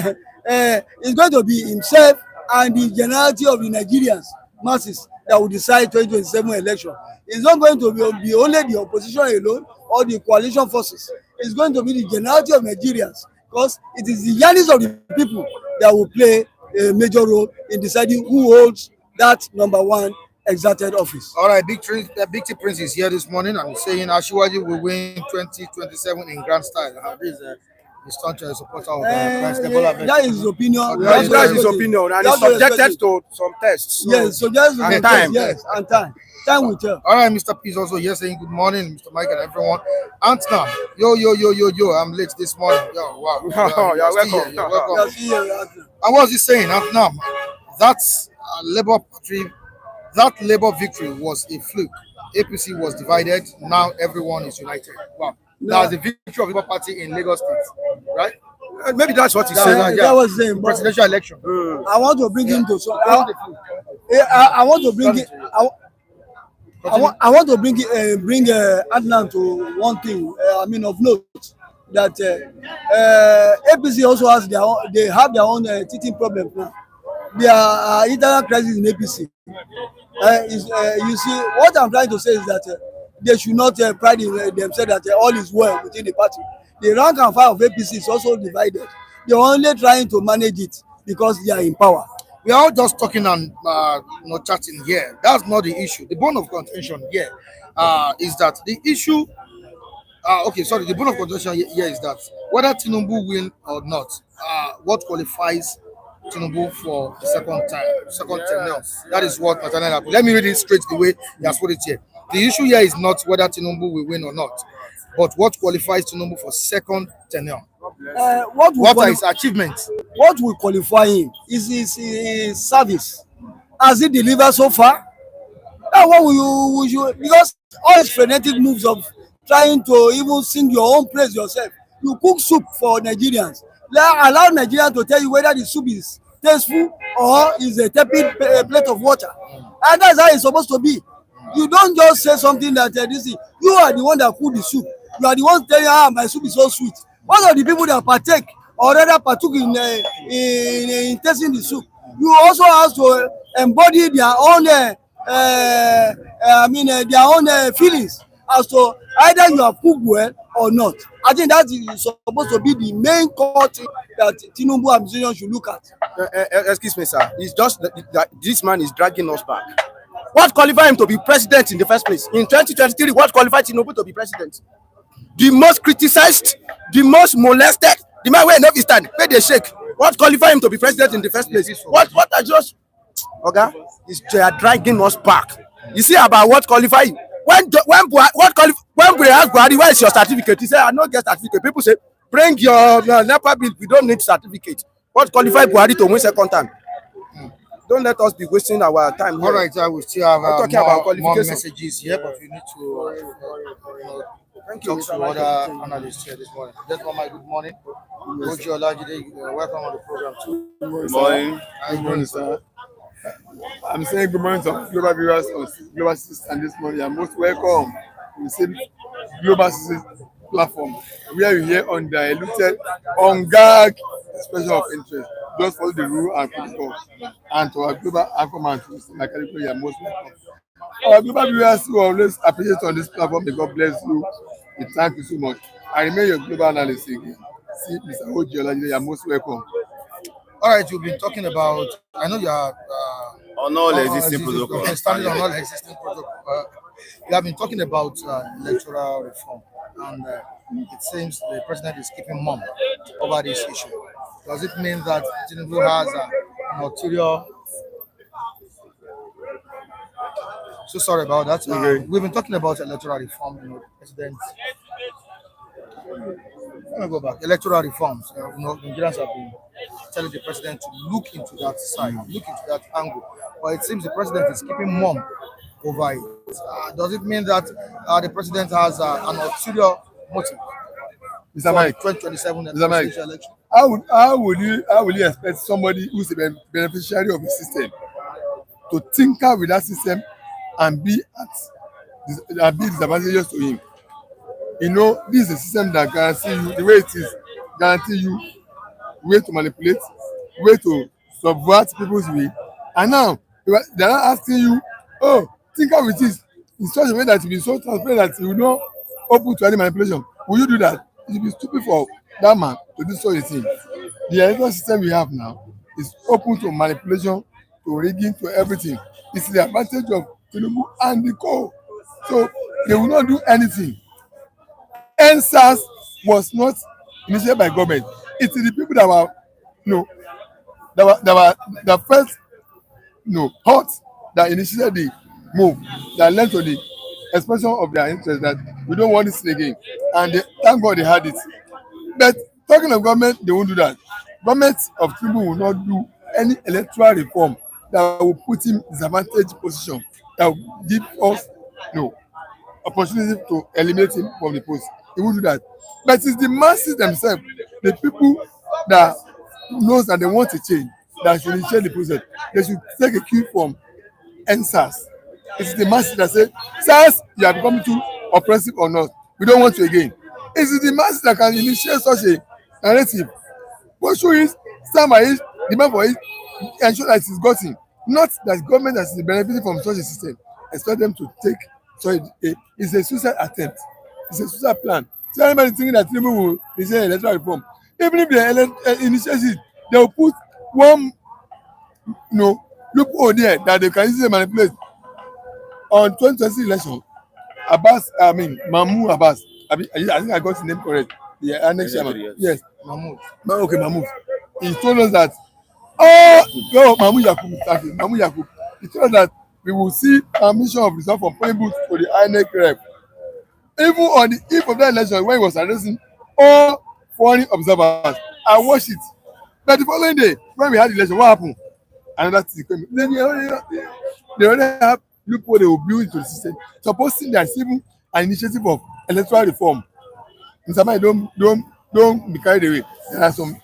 it's going to be himself and the generality of the Nigerians masses that will decide 2027 election. It's not going to be only the opposition alone or the coalition forces. It's going to be the generality of Nigerians, because it is the yearnings of the people that will play a major role in deciding who holds that #1 exalted office. All right, Big T Prince is here this morning and saying Ashiwaju will win 2027 in grand style. This is the staunch supporter of that is his opinion. That's his opinion, and it's subjected to some tests. So. Yes, so just and time. Yes, and time. Time will tell. All right, Mr. P is also here saying good morning, Mr. Mike and everyone. Antnam, yo, I'm late this morning. Yo, wow. You're welcome. You're welcome. And what's he saying, Antnam? That's Labour Party. That Labour victory was a fluke. APC was divided. Now everyone is united. Wow. That's the victory of Labour Party in Lagos State, right? Maybe that's what he said. That was the presidential election. I want to bring him to some. I want to bring it. I want to bring Adnan to one thing. Of note that APC also has they have their own teething problem now. there are internal crisis in APC. You see, what I'm trying to say is that they should not pride in themselves that all is well within the party. The rank and file of APC is also divided. They're only trying to manage it because they are in power. We are all just talking and chatting here. That's not the issue. The bone of contention here is that the issue. The bone of contention here is that whether Tinubu win or not, what qualifies Tinubu for the second term now. That is what Nathaniel happened. Let me read it straight the way he has put it here. The issue here is not whether Tinubu will win or not, but what qualifies Tinubu for second tenure. What are his achievements? What will qualify him is his service. Has he delivered so far? That's what we should, because all his frenetic moves of trying to even sing your own praise yourself. You cook soup for Nigerians. Allow Nigerians to tell you whether the soup is tasteful or is a tepid plate of water. And that's how it's supposed to be. You don't just say something that you are the one that cook the soup. You are the one telling my soup is so sweet. One of the people that partake or rather partook in tasting the soup, you also have to embody their own their own feelings as to either you have cooked well or not. I think that is supposed to be the main core thing that Tinubu administration should look at. Excuse me, sir. It's just that this man is dragging us back. What qualified him to be president in the first place? In 2023, what qualified Tinubu to be president? The most criticized, the most molested, the man where enough stand, where they shake. What qualified him to be president in the first place? What I just, okay, is they are dragging us back. You see about what qualified? When Buhari ask Buhari, where is your certificate? He said, I don't get certificate. People say, bring your NEPA bill. We don't need certificate. What qualified Buhari to win second time? Don't let us be wasting our time. All right, I will still have more messages here, but we need to talk to other analysts here this morning. Gentlemen, good morning. Welcome on the program too. Good morning. Good morning, sir. I'm saying good morning to global viewers on Global System this morning. You're most welcome to the same Global System platform where you hear on the diluted, on-gag expression of interest. Just follow the rule and protocol. And to our global anchorman, you're most welcome. Our global viewers who always appreciate on this platform, may God bless you. We thank you so much. I remain your global analyst again. See, Mr. Oji, you're most welcome. All right, you've been talking about, I know you are on all existing protocol. Standing on all existing protocol. You have been talking about electoral reform, and it seems the president is keeping mum over this issue. Does it mean that Tinubu has an ulterior? So sorry about that. Okay. We've been talking about electoral reform. President. Let me go back. Electoral reforms. Nigerians have been telling the president to look into that side, look into that angle. But it seems the president is keeping mum over it. Does it mean that the president has an ulterior motive Mr. Mike, 2027 election? How will you expect somebody who's a beneficiary of the system to tinker with that system and be disadvantageous to him? You know, this is a system that guarantees you the way it is, guarantee you way to manipulate, way to subvert people's will. And now they are not asking you, oh, tinker with this in such a way that it will be so transparent that you will not open to any manipulation. Will you do that? It will be stupid for that man to do such a thing. The electoral system we have now is open to manipulation, to rigging, to everything. It's the advantage of Tinubu and the co. So they will not do anything. NSAS was not initiated by government. It is the people that were, that first, hot that initiated the move that led to the expression of their interest that we don't want this again. And thank God they had it. But talking of government, they won't do that. Government of Tinubu will not do any electoral reform that will put him in disadvantaged position, that will give us opportunity to eliminate him from the post. He won't do that. But it's the masses themselves, the people that knows that they want to change, that should initiate the process. They should take a cue from NSAS. It's the masses that say, SARS, you are becoming too oppressive or not. We don't want you again. It's the masses that can initiate such a narrative. Pursue it, stand by it, demand for it, ensure that it is gotten, not that government that is benefiting from such a system expect them to take. So it's a suicide attempt. It's a suicide plan. So anybody thinking that Tinubu will initiate electoral reform, even if they initiate it, they will put one, loophole there that they can easily manipulate. On 2020 election, Mahmoud Abbas, I think I got the name correct. The next chairman. Yes. Mahmoud. Okay, Mahmoud. He told us that, Mahmoud Yakub. He told us that we will see permission of result from polling booth to the INEC rep. Even on the eve of that election, when he was addressing all foreign observers, I watched it. But the following day, when we had the election, what happened? Another thing came. Then they already have loophole they will build into the system, supposing there is even an initiative of electoral reform. Mr. Mike, don't be carried away. There are some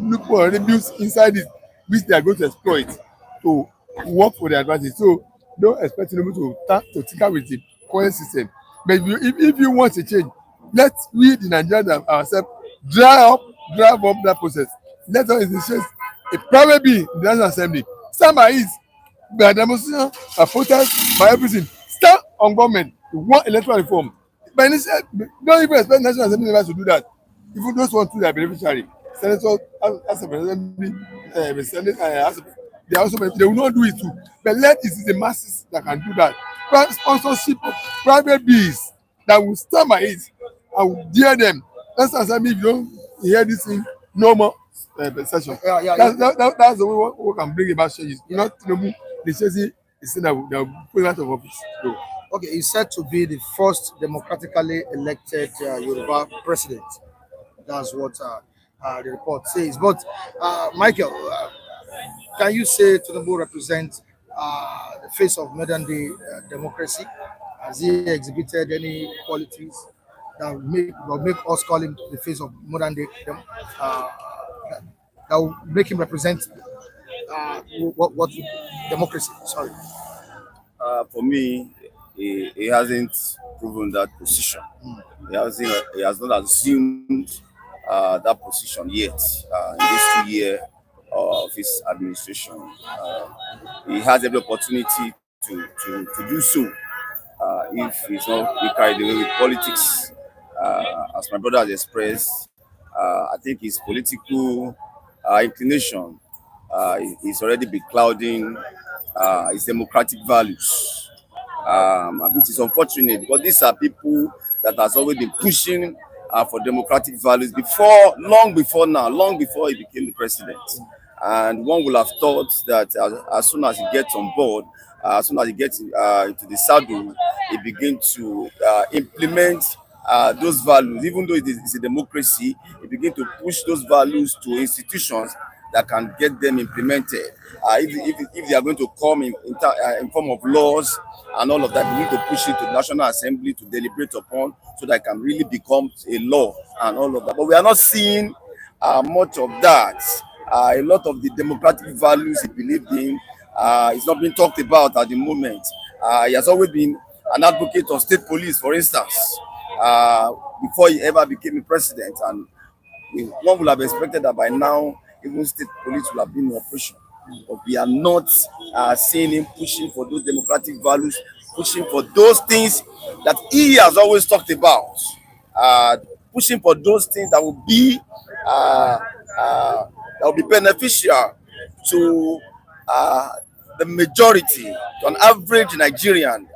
loophole already built inside it, which they are going to exploit to work for their advantage. So don't expect them to tinker with the current system. But if you want a change, let we the Nigerians ourselves drive up that process. Let us initiate a private bill in the National Assembly. Stand by it, by demonstration, by protest, by everything. Stand on government. You want electoral reform. But instead, don't even expect National Assembly members to do that. Even those who want to do their beneficiary, senators, as a assembly, they will not do it too. But it is the masses that can do that. Sponsorship of private bills that will stand by it. I will dare them. That's assembly. If you don't hear this thing, no more session. That's the way we can bring about changes. Not the chasing is that will put out of office. So. Okay, he's said to be the first democratically elected Yoruba president. That's what the report says. But Michael, can you say Tinubu represents the face of modern day democracy? Has he exhibited any qualities that will make us call him the face of modern day that will make him represent what democracy? Sorry. For me, he hasn't proven that position. He has not assumed that position yet in this 2 year of his administration. He has every opportunity to do so if he's not carried away with politics. As my brother has expressed, I think his political inclination is already beclouding his democratic values. Which is unfortunate because these are people that has always been pushing for democratic values long before he became the president. And one would have thought that as soon as he gets on board, as soon as he gets into the saddle, he begins to implement those values. Even though it's a democracy, he begins to push those values to institutions that can get them implemented. If they are going to come in form of laws and all of that, we need to push it to the National Assembly to deliberate upon so that it can really become a law and all of that. But we are not seeing much of that. A lot of the democratic values he believed in is not being talked about at the moment. He has always been an advocate of state police, for instance, before he ever became a president. And one would have expected that by now, even state police will have been in operation. But we are not seeing him pushing for those democratic values, pushing for those things that he has always talked about, pushing for those things that will be beneficial to the majority, to an average Nigerian,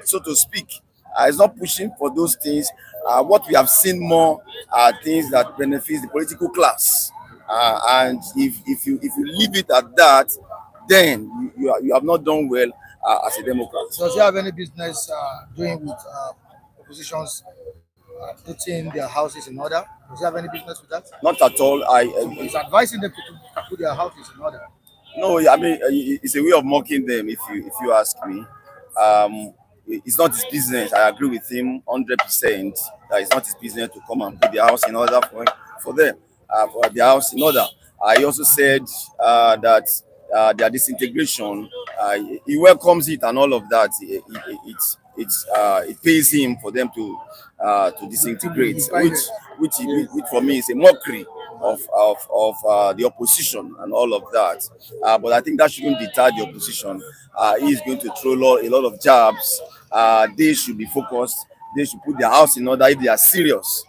so to speak. Is not pushing for those things. What we have seen more are things that benefit the political class. And if you leave it at that, then you have not done well as a Democrat. Does he have any business doing with oppositions putting their houses in order? Does he have any business with that? Not at all. He's advising them to put their houses in order. No, I mean it's a way of mocking them. If you ask me, it's not his business. I agree with him 100% that it's not his business to come and put their house in order for them. For their house in order. He also said that their disintegration, he welcomes it and all of that. It pays him for them to disintegrate, which for me is a mockery the opposition and all of that. But I think that shouldn't deter the opposition. He is going to throw a lot of jabs. They should be focused. They should put their house in order if they are serious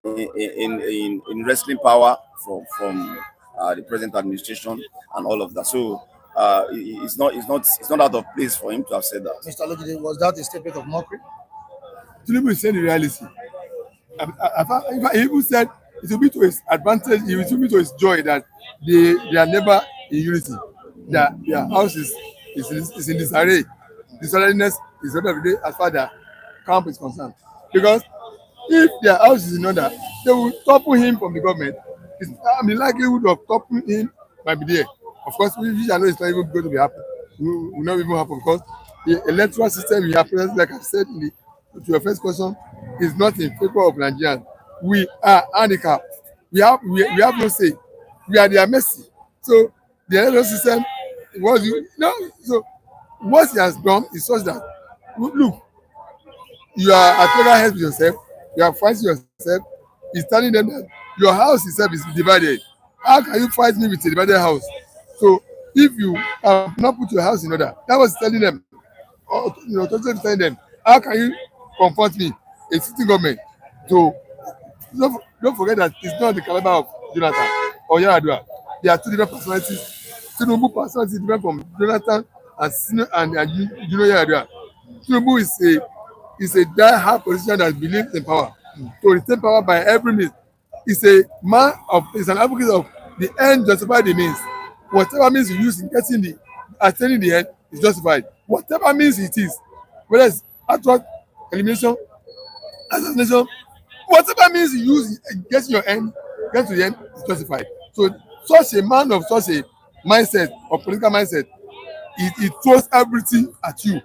in wrestling power from the present administration and all of that. So it's not out of place for him to have said that. Mr. Logide, was that a statement of mockery? Tinubu is saying the reality. He even said it will be to his advantage, it will be to his joy that they are never in unity. That their house is in disarray. Disorderliness is order of the day as far as the camp is concerned. Because if their house is in order, they will topple him from the government. The likelihood of toppling him might be there. Of course, we know it's not even going to be happen. Will not even happen because the electoral system we have, like I said to your first question, is not in favor of Nigerians. We are handicapped. We have no say. We are their mercy. So the electoral system so what he has done is such that look, you are at loggerheads with yourself, you are fighting yourself. He's telling them that your house itself is divided. How can you fight me with a divided house? So if you have not put your house in order, that was telling them, totally telling them, how can you confront me, a sitting government? So don't forget that it's not the caliber of Jonathan or Yar'Adua. They are two different personalities. Tinubu personality is different from Jonathan and Yar'Adua. Tinubu is a die-hard politician that believes in power. To retain power by every means. He's an advocate of the end justify the means. Whatever means you use in attaining the end is justified. Whatever means it is, whether it's actual elimination, assassination, whatever means you use in get to the end is justified. So such a man of such a mindset or political mindset, he throws everything at you.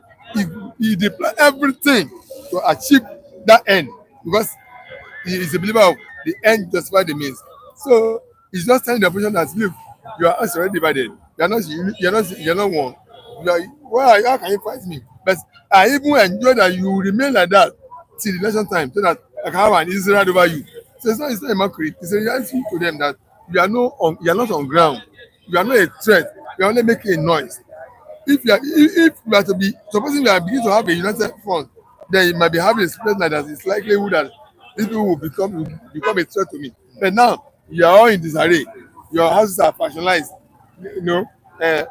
He deploys everything to achieve that end because he is a believer of the end justify the means. So he's just telling the opposition that look, your house is already divided. You're not one. How can you fight me? But I even enjoy that you remain like that till the election time so that I can have an easy ride over you. So it's not a mockery. It's a reality to them that you are not on ground. You are not a threat. You are only making a noise. If we are to be supposing we are beginning to have a united front, then it might be having a spread like that. It's likelihood that these people will become a threat to me. But now you are all in disarray. Your houses are factionalized.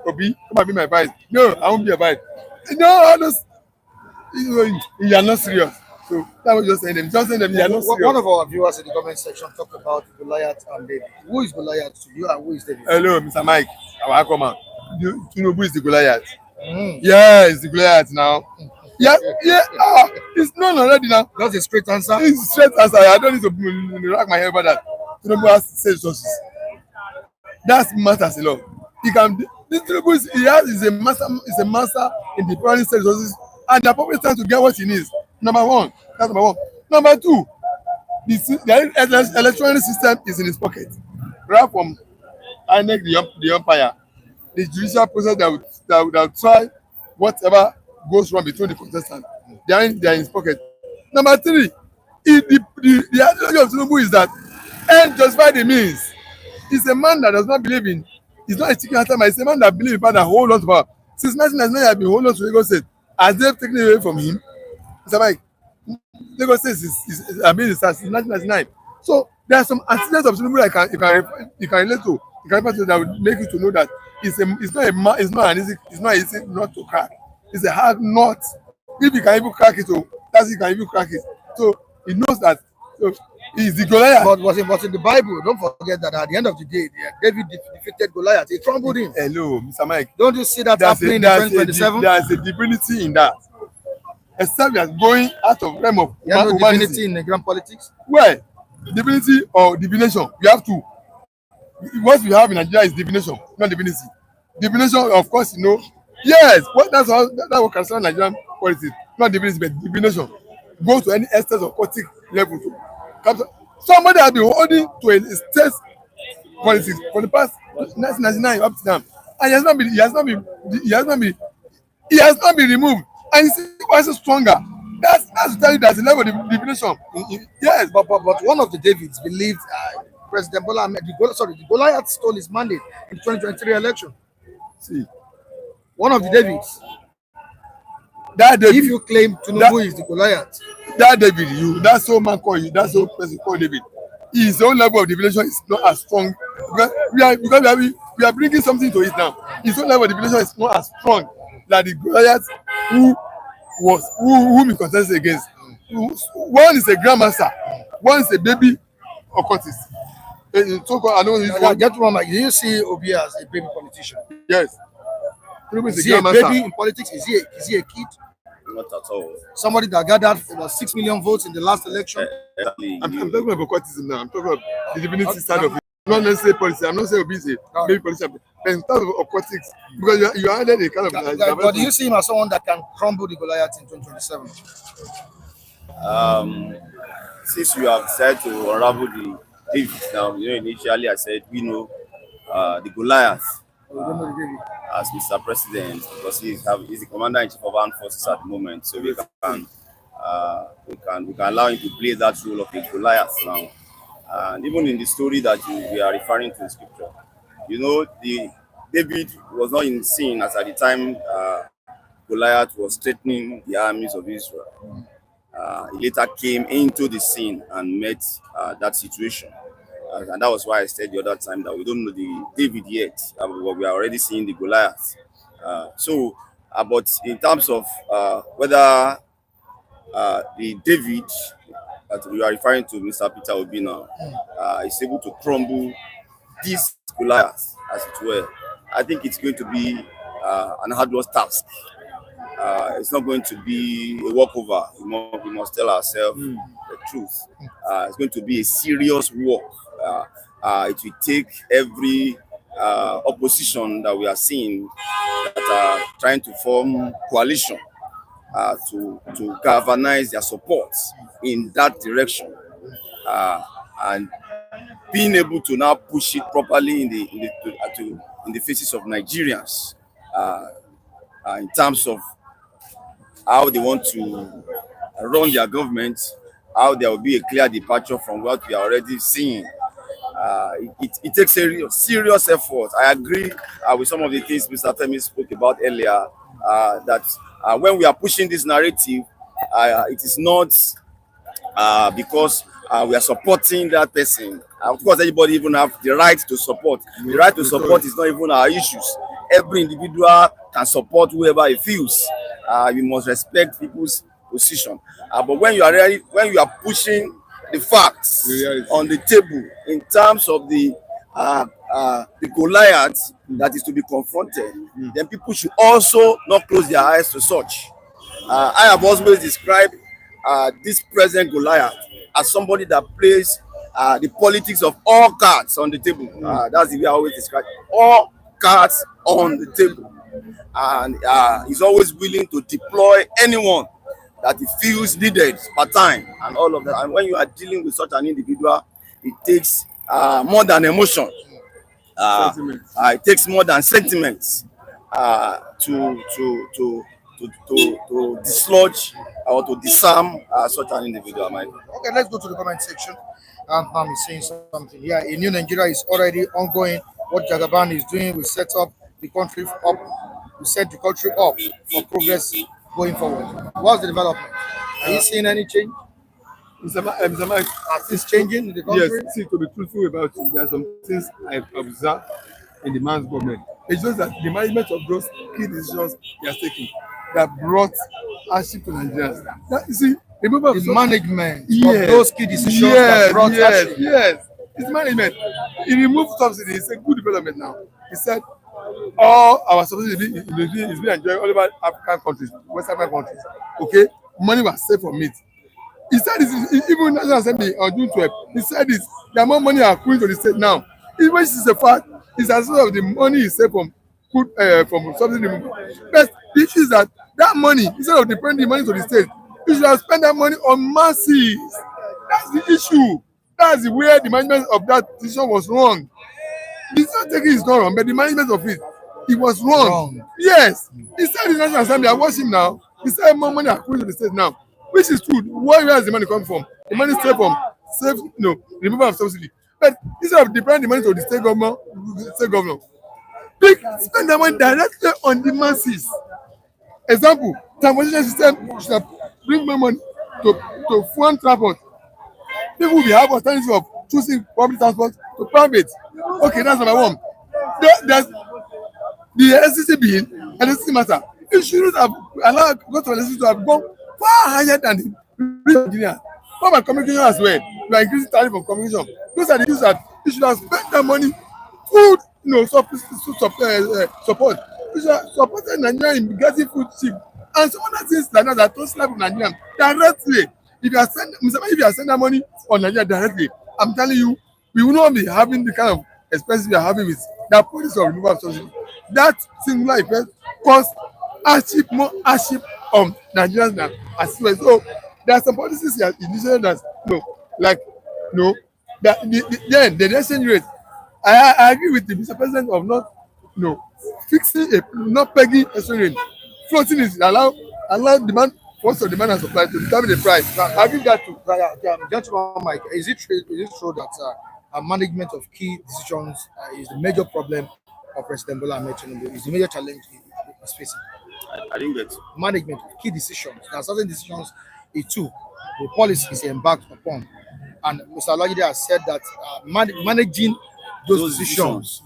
Obi, come and be my advice. No, I won't be advice. All those you are not serious. So that was just saying them. Just saying them, you are not serious. One of our viewers in the comment section talked about Goliath and David. Who is Goliath to you and who is David? Hello, Mr. Mike. Our Akoma. Tinubu is the Goliath. Yeah, it's the Goliath now. Yeah. It's known already now. That's a straight answer. It's a straight answer. I don't need to rack my head about that. Tinubu has to say resources. That matters a lot. Tinubu is a master in deploying state resources and the appropriate time to get what he needs. Number one. Number two, the electoral system is in his pocket. Right from INEC, the umpire, the judicial process that would try whatever goes wrong between the contestants. They are in his pocket. Number three, the ideology of Tinubu is that end justify the means. He's a man that does not believe in. He's not a chicken hunter, but he's a man that believes in power that hold on to power. Since 1999, he has been holding on to Lagos State. As they've taken it away from him, Mr. Mike, Lagos State is since 1999. So there are some antecedents of Tinubu that you can relate to. You can relate to that would make you to know that it's not easy not to crack. It's a hard nut. If you can even crack it, you can even crack it. So he knows that. So he's the Goliath. But was in the Bible. Don't forget that at the end of the day, David defeated Goliath. He crumbled him. Hello, Mr. Mike. Don't you see that happening in 2027? There's a divinity in that. Except we are going out of realm of humanity. Divinity in Nigerian politics? Well, divinity or divination, you have to. What we have in Nigeria is divination, not divinity. Divination, of course, yes, that's what concerns Nigerian politics, not divinity, but divination. Go to any extent of politics level to capture. Somebody has been holding to a state politics for the past 1999 up to now, and he has not been removed. And you see why so stronger. That's to tell you there's a level of divination. Yes, but one of the Davids believed President Bola Ahmed, the Goliath stole his mandate in the 2023 election. See, One of the Davids. that David, If you claim Tinubu is the Goliath, that David, that's so man call you, that's so person call David. His own level of divination is not as strong because we are bringing something to it now. His own level of divination is not as strong like the Goliath whom he contested against. One is a grandmaster, one is a baby occultist. So I know get one. Like, do you see Obi as a baby politician? Yes. Is he a baby in politics? Is he a kid? Not at all. Somebody that gathered about 6 million votes in the last election. I'm talking about occultism now. I'm talking about the divinity side of it. Not necessarily policy. I'm not saying Obi is a baby politician. But in terms of occultics, because you added a kind of. But do you see him as someone that can crumble the Goliath in 2027? Since you have said to unravel the David now, initially I said we know the Goliath as Mr. President, because he's the commander-in-chief of armed forces at the moment, so we can allow him to play that role of a Goliath now. And even in the story that we are referring to in scripture, the David was not in scene as at the time Goliath was threatening the armies of Israel. He later came into the scene and met that situation. And that was why I said the other time that we don't know the David yet, but we are already seeing the Goliath. But in terms of whether the David that we are referring to, Mr. Peter Obi now, is able to crumble this Goliath, as it were, I think it's going to be an arduous task. It's not going to be a walkover. We must tell ourselves the truth. It's going to be a serious work. It will take every opposition that we are seeing that are trying to form coalition to galvanize their support in that direction, and being able to now push it properly in the faces of Nigerians in terms of how they want to run their government, how there will be a clear departure from what we are already seeing. It takes a serious effort. I agree with some of the things Mr. Femi spoke about earlier, that when we are pushing this narrative, it is not because we are supporting that person. Of course, everybody even have the right to support. The right to support is not even our issues. Every individual can support whoever he feels. We must respect people's position. But when you are pushing the facts on the table in terms of the Goliath that is to be confronted, then people should also not close their eyes to such. I have always described this present Goliath as somebody that plays the politics of all cards on the table. That's the way I always describe it. All cards on the table. And he's always willing to deploy anyone that he feels needed per time and all of that. And when you are dealing with such an individual, it takes more than emotion. It takes more than sentiments to dislodge or to disarm such an individual. Okay, let's go to the comment section. I'm saying something here. A new Nigeria is already ongoing. What Jagaban is doing will set the country up for progress going forward. What's the development? Are you seeing any change? Mr. Mike, Are things changing in the country? yes, see, to be truthful about it, there are some things I've observed in the man's government. It's just that the management of those key decisions he has taken that brought hardship to Nigerians. You see, the management of those key decisions that brought hardship. Yes, it's management. He removed subsidy. It's a good development now. He said all our subsidies is being enjoyed all over African countries, West African countries. Okay, money was saved from it. He said this, even National Assembly on June 12th, he said this, there are more money accruing to the state now. Even if it's a fact, it's as well of the money he saved from subsidy removal. But the issue is that money, instead of depending the money to the state, you should have spent that money on masses. That's the issue. That's where the management of that decision was wrong. The decision taking is not wrong, but the management of it was wrong. Yes. He said in the National Assembly, I watch him now, he said more money accruing to the state now. Which is true. Where has the money come from? The money saved from removal of subsidy. But instead of deploying the money to the state governor, spend the money directly on the masses. Example, transportation system should bring more money to fund transport. People will have alternative of choosing public transport to private. Okay, that's number one. There's the electricity bill, electricity matter. You shouldn't have allowed cost of electricity to have gone far higher than the real Nigeria. What about communication as well? You are increasing tariff of communication. Those are the issues that you should have spent that money, food, support. You should have supported Nigeria in getting food cheap. And some other things like that that don't slap Nigerian directly. If you are sending that money on Nigeria directly, I'm telling you, we will not be having the kind of expenses we are having with that policy of removal of subsidy. That singular effect cause more hardship on Nigerians than as well. So there are some policies here initially that the exchange rate. I agree with the Mr. President of not fixing not pegging exchange rate. Floating is allow demand, what's the demand and supply to determine the price. I give that to Gentleman Mike, is it true that management of key decisions is the major problem of President Bola Ahmed Tinubu? Is the major challenge he's facing? I didn't get Management of key decisions. There are certain decisions the policies he embarked upon, and Mr. Olajide has said that managing those decisions,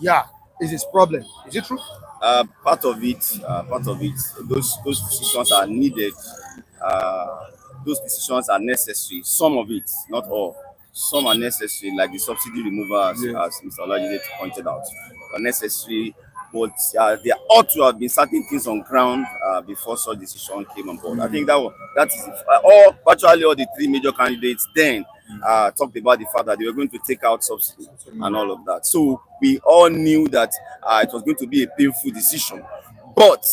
is his problem. Is it true? part of it. Those decisions are needed. Those decisions are necessary. Some of it, not all. Some are necessary, like the subsidy removal, as Mr. Olajide pointed out, are necessary. But there ought to have been certain things on ground before such decision came on board. I think that is virtually all the three major candidates then talked about the fact that they were going to take out subsidy and all of that. So we all knew that it was going to be a painful decision. But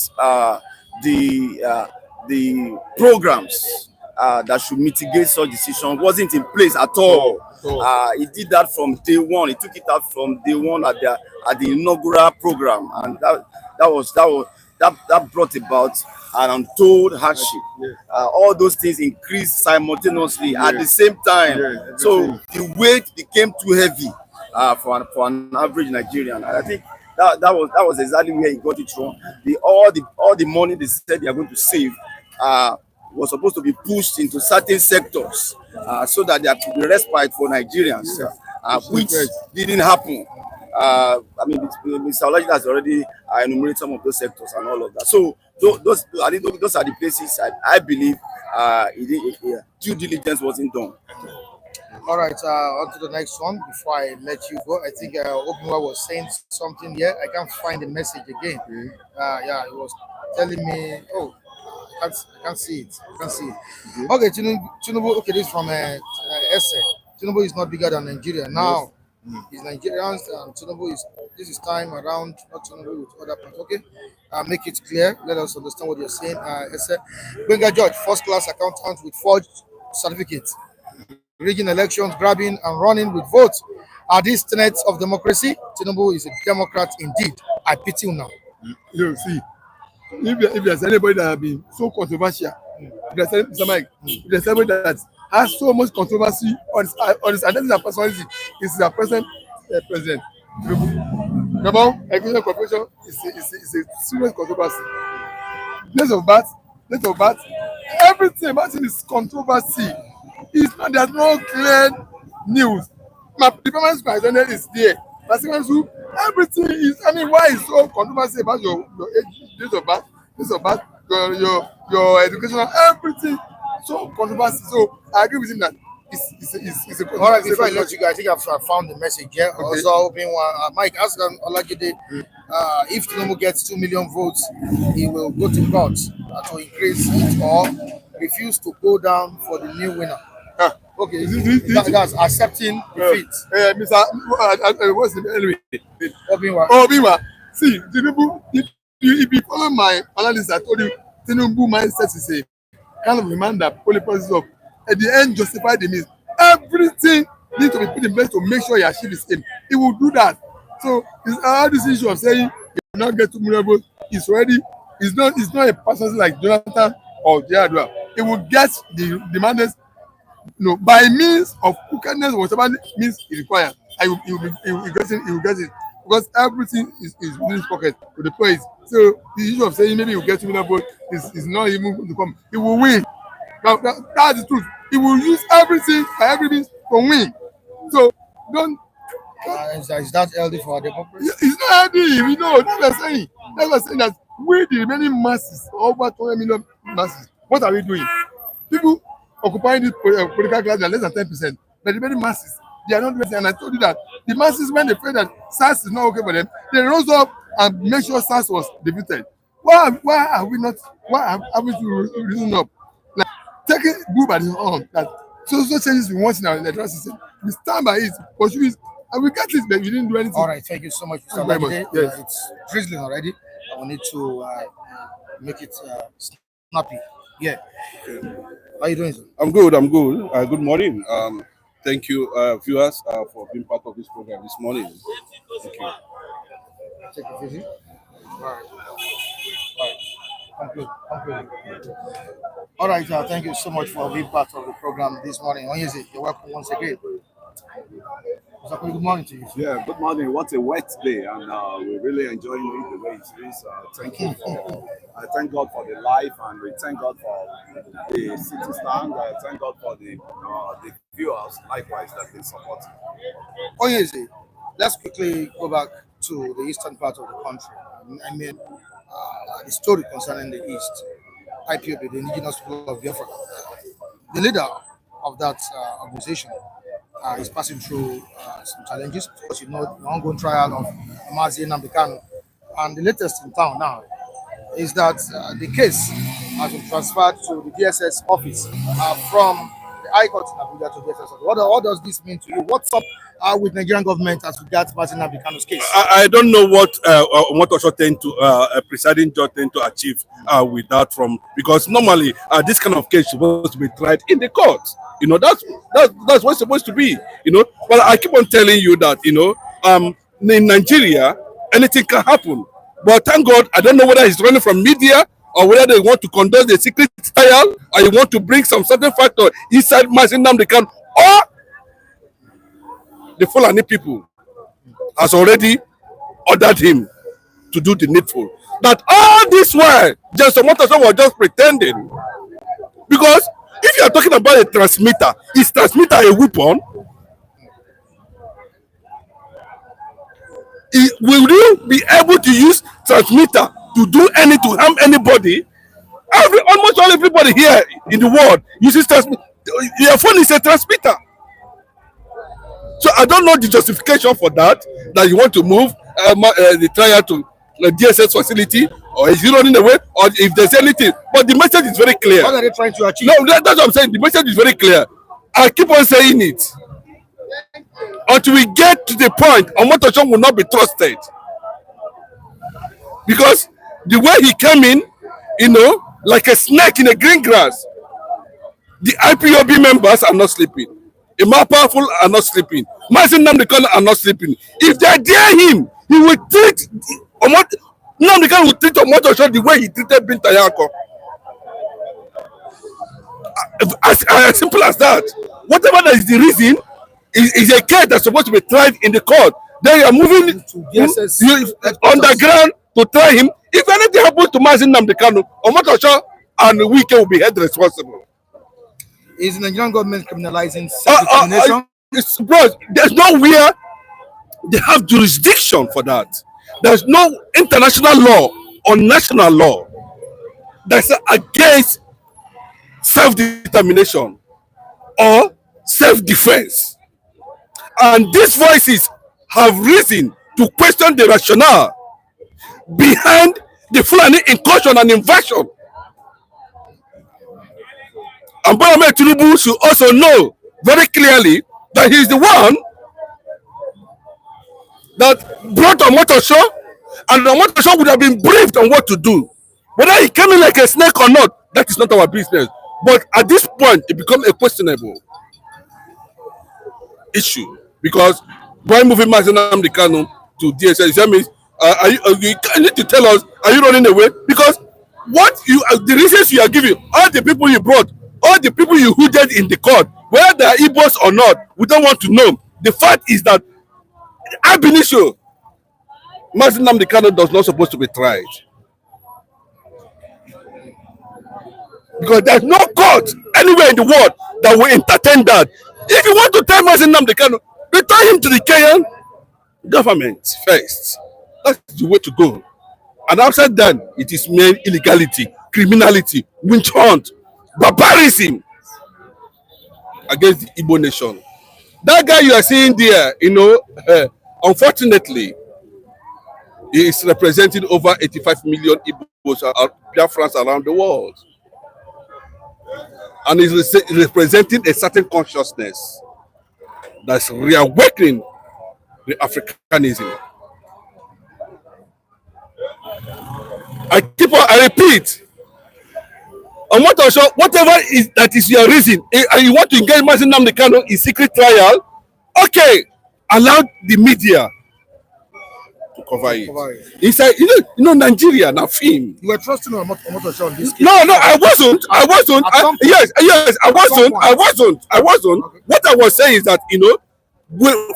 the programs that should mitigate such decision wasn't in place at all. He did that from day one. He took it out from day one at the inaugural program, and that brought about an untold hardship. All those things increased simultaneously at the same time. So the weight became too heavy for an average Nigerian. And I think that was exactly where he got it wrong. All the money they said they are going to save was supposed to be pushed into certain sectors so that there could be respite for Nigerians, which didn't happen. I mean, Mr. Olajide has already enumerated some of those sectors and all of that. So those are the places I believe due diligence wasn't done. All right, on to the next one. Before I let you go, I think Openwa was saying something here. I can't find the message again. He was telling me, I can't see it. Okay, Tinubu. Okay, this is from Essay. Tinubu is not bigger than Nigeria. Now, he's Nigerians, and this is time around, not Tinubu with other parts. Okay, make it clear. Let us understand what you're saying. Essay. Benga George, first class accountant with forged certificates, rigging elections, grabbing and running with votes. Are these tenets of democracy? Tinubu is a Democrat indeed. I pity you now. You see. If there's anybody that has been so controversial, if there's anybody that has so much controversy on his identity and personality, it's the present president. Number education corporation is a serious controversy. Place of birth, everything about it is controversy. There's no clear news. The permanent superintendent is there. Everything is. I mean, why is so controversy about your age, date of birth, your education, everything so controversy. So I agree with him that it's a. All right, before I let you go, I think I've found the message here. Okay. Also, hoping Mike, ask Olajide if Tinubu gets 2 million votes, he will go to court to increase it or refuse to go down for the new winner. Okay, that's accepting defeat. What's the anyway? Obiwa. See, Tinubu, if you follow my analysis, I told you Tinubu mindset is a kind of reminder that policies of at the end justify the means. Everything needs to be put in place to make sure he achieves his aim. He will do that. So all this issue of saying he will not get 2 million votes is already it's not a person like Jonathan or Jadua. He will get the mandate by means of crookedness, whatever means he requires. and he will get it because everything is within his pocket to the place. So the issue of saying maybe he will get 2 million votes is not even going to come. He will win. That's the truth. He will use everything and everything to win. So don't. Is that healthy for our democracy? It's not healthy. We know. That's what I'm saying. That's what I'm saying. That we, the remaining masses, over 20 million masses, what are we doing? People occupying this political class are less than 10%. But the remaining masses, they are not doing. And I told you that the masses, when they felt that SARS is not okay for them, they rose up and made sure SARS was defeated. Why are we not? Why have we to reason up? Like taking blue by the horn that so changes we want in our electoral system. We stand by it, pursue it, and we get it, but we didn't do anything. All right, thank you so much, Mr. Wike. Yes. It's drizzling already. I will need to make it snappy. Yeah. Okay. How are you doing, sir? I'm good. I'm good. Good morning. Thank you, viewers, for being part of this program this morning. Thank you. Take it easy. All right. Conclude. All right. Thank you so much for being part of the program this morning. You're welcome once again. Mr. Kanu, good morning to you. Yeah, good morning. What a wet day, and we're really enjoying it the way it is. Thank you for. I thank God for the life, and we thank God for the city stand. I thank God for the viewers, likewise, that they support. Let's quickly go back to the eastern part of the country. I mean, the story concerning the East. Ipob, the Indigenous People of Biafra. The leader of that organization is passing through some challenges. Because you know the ongoing trial of Mazi Nnamdi Kanu. And the latest in town now is that the case has been transferred to the DSS office from the High Court in Abuja to the DSS office. What does this mean to you? What's up with Nigerian government as regards Mazi Nnamdi Kanu's case? I don't know what also tend to a presiding judge tend to achieve with that because normally this kind of case is supposed to be tried in the court. You know, that's what's it's supposed to be. You know, but I keep on telling you that in Nigeria anything can happen. But thank God, I don't know whether he's running from media or whether they want to conduct a secret trial or you want to bring some certain factor inside Mazi Nnamdi Kanu or the Fulani people has already ordered him to do the needful. That all this while, just some was just pretending. Because if you are talking about a transmitter, is transmitter a weapon? Will you be able to use transmitter to do to harm anybody? Almost everybody here in the world uses transmitter. Your phone is a transmitter. So I don't know the justification for that you want to move the trial to the DSS facility, or is he running away, or if there's anything. But the message is very clear. What are they trying to achieve? No, that's what I'm saying. The message is very clear. I keep on saying it. Until we get to the point, Omotosho will not be trusted. Because the way he came in, like a snake in a green grass, the IPOB members are not sleeping. The more powerful are not sleeping. Mazi Nnamdi Kanu are not sleeping. If they dare him, he will treat Nnamdi Kanu will treat Omotosho the way he treated Binta Yako. As simple as that. Whatever that is the reason, is a case that's supposed to be tried in the court. Then you are moving underground to try him. If anything happens to Mazi Nnamdi Kanu, Omotosho and Wike will be held responsible. Is the Nigerian government criminalizing self-determination? Bro, there's nowhere they have jurisdiction for that. There's no international law or national law that's against self-determination or self-defense. And these voices have risen to question the rationale behind the Fulani incursion and invasion. And Bola Tinubu should also know very clearly that he is the one that brought Omotosho, and Omotosho would have been briefed on what to do. Whether he came in like a snake or not, that is not our business. But at this point, it becomes a questionable issue, because by moving Mazi Nnamdi Kanu to DSS, that means you need to tell us, are you running away? Because the reasons you are giving, all the people you brought, all the people you hooded in the court, whether they are Igbos or not, we don't want to know. The fact is that Ab initio, Mazi Nnamdi Kanu does not supposed to be tried. Because there's no court anywhere in the world that will entertain that. If you want to tell Mazi Nnamdi Kanu, return him to the Kenyan government first. That's the way to go. And outside that, it is mere illegality, criminality, witch hunt, barbarism against the Igbo nation. That guy you are seeing there, unfortunately, he is representing over 85 million Igbos Biafrans around the world. And is representing a certain consciousness that's reawakening the Africanism. I repeat, and whatever is your reason, and you want to engage Mazi Nnamdi Kanu in secret trial, okay, allow the media to cover it. Inside, Nigeria now film. You were trusting on Omotosho on this case. No, I wasn't. Yes, I wasn't. Okay. What I was saying is that,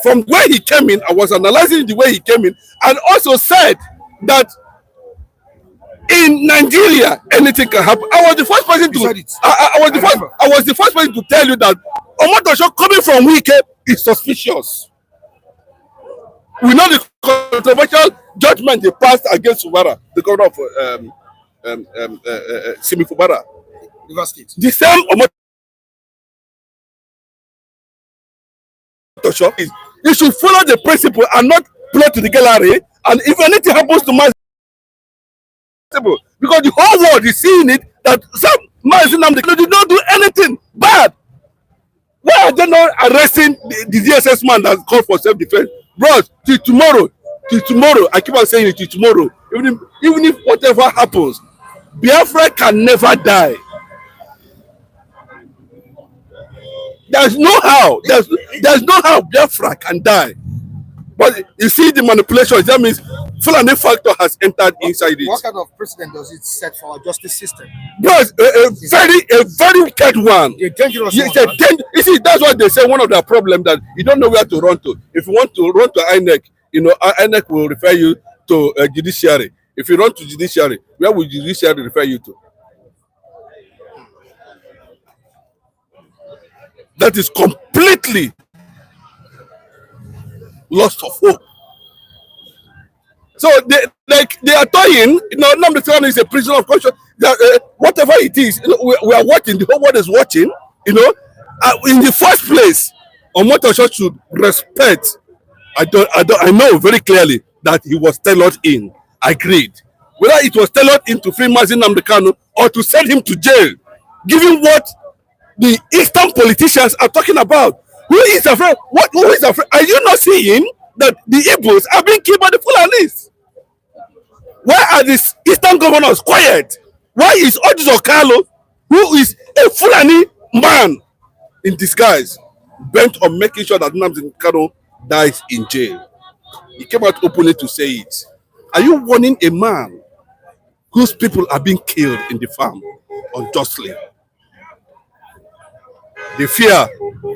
from where he came in, I was analyzing the way he came in, and also said that in Nigeria, anything can happen. I was the first person to. I was the first person to tell you that Omotosho coming from Wike is suspicious. We know the controversial judgment they passed against Fubara, the governor of Simi Fubara. River State. The same Omotosho is you should follow the principle and not play to the gallery. And if anything happens to Mazi, because the whole world is seeing it that some Mazi Nnamdi Kanu did not do anything bad. Why are they not arresting the DSS man that called for self-defense? Bros, till tomorrow, I keep on saying it, till tomorrow, even if whatever happens, Biafra can never die. There's no how Biafra can die. But you see the manipulation, that means Fulani factor has entered inside it. What kind of precedent does it set for our justice system? Bros, a very wicked one. A dangerous one. You see, that's why they say one of the problems that you don't know where to run to. If you want to run to INEC, INEC will refer you to judiciary. If you run to judiciary, where will judiciary refer you to? That is completely lost of hope. So they are toying. Nnamdi Kanu is a prisoner of conscience. Whatever it is, we are watching. The whole world is watching. In the first place, Omotosho should respect. I know very clearly that he was tailored in. Agreed. Whether it was tailored in to free Mazi Nnamdi Kanu or to send him to jail, given what the Eastern politicians are talking about. Who is afraid? Who is afraid? Are you not seeing that the Igbos are being killed by the Fulanis? Why are these Eastern governors quiet? Why is Odis Okalo, who is a Fulani man in disguise, bent on making sure that Nnamdi Kanu dies in jail? He came out openly to say it. Are you warning a man whose people are being killed in the farm unjustly? The fear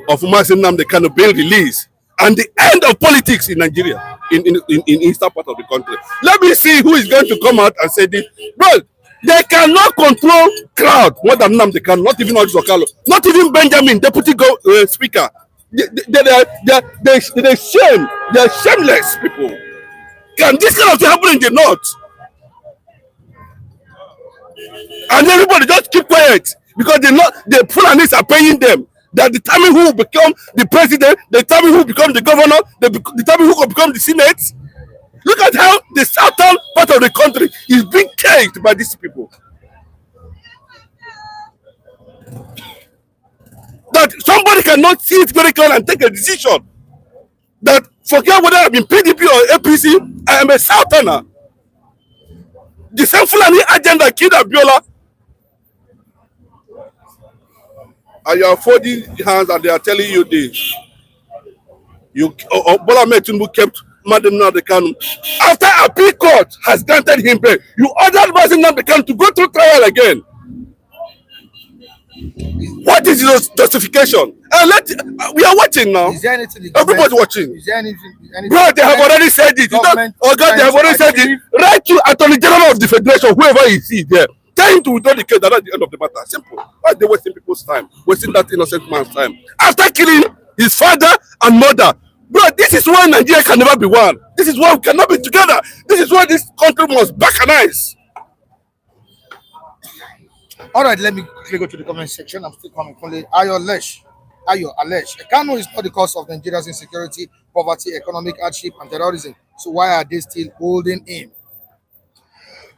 of Mazi Nnamdi Kanu being released and the end of politics in Nigeria, in eastern part of the country. Let me see who is going to come out and say this. Bro, they cannot control crowd more than Nnamdi Kanu, not even Odis Okalo, not even Benjamin, deputy speaker. They're shame. They're shameless people. Can this kind of thing happen in the north? And everybody just keep quiet because they know the Fulanis are paying them. They determine who will become the president, they determine who will become the governor, they determine who will become the Senate. Look at how the southern part of the country is being caged by these people. That somebody cannot see it very clearly and take a decision. That forget whether I'm in PDP or APC, I am a southerner. The same Fulani agenda killed Abiola. And you are folding hands and they are telling you this. Bola Ahmed Tinubu kept Mazi Nnamdi Kanu. After appeal court has granted him bail, you ordered Mazi Nnamdi Kanu to go through trial again. What is your justification? We are watching now. Is there anything Everybody's watching. Is there anything? Bro, they have already said it. Oh God, they have already said it. Right to Attorney General of the Federation, whoever he sees there. Tell him to withdraw the case. That's at the end of the matter. Simple. Why are they wasting people's time? Wasting that innocent man's time. After killing his father and mother. Bro, this is why Nigeria can never be one. This is why we cannot be together. This is why this country must balkanize. All right, let me quickly go to the comment section. I'm still coming. Ayo Alesh. Kanu is not the cause of Nigeria's insecurity, poverty, economic hardship, and terrorism. So why are they still holding him?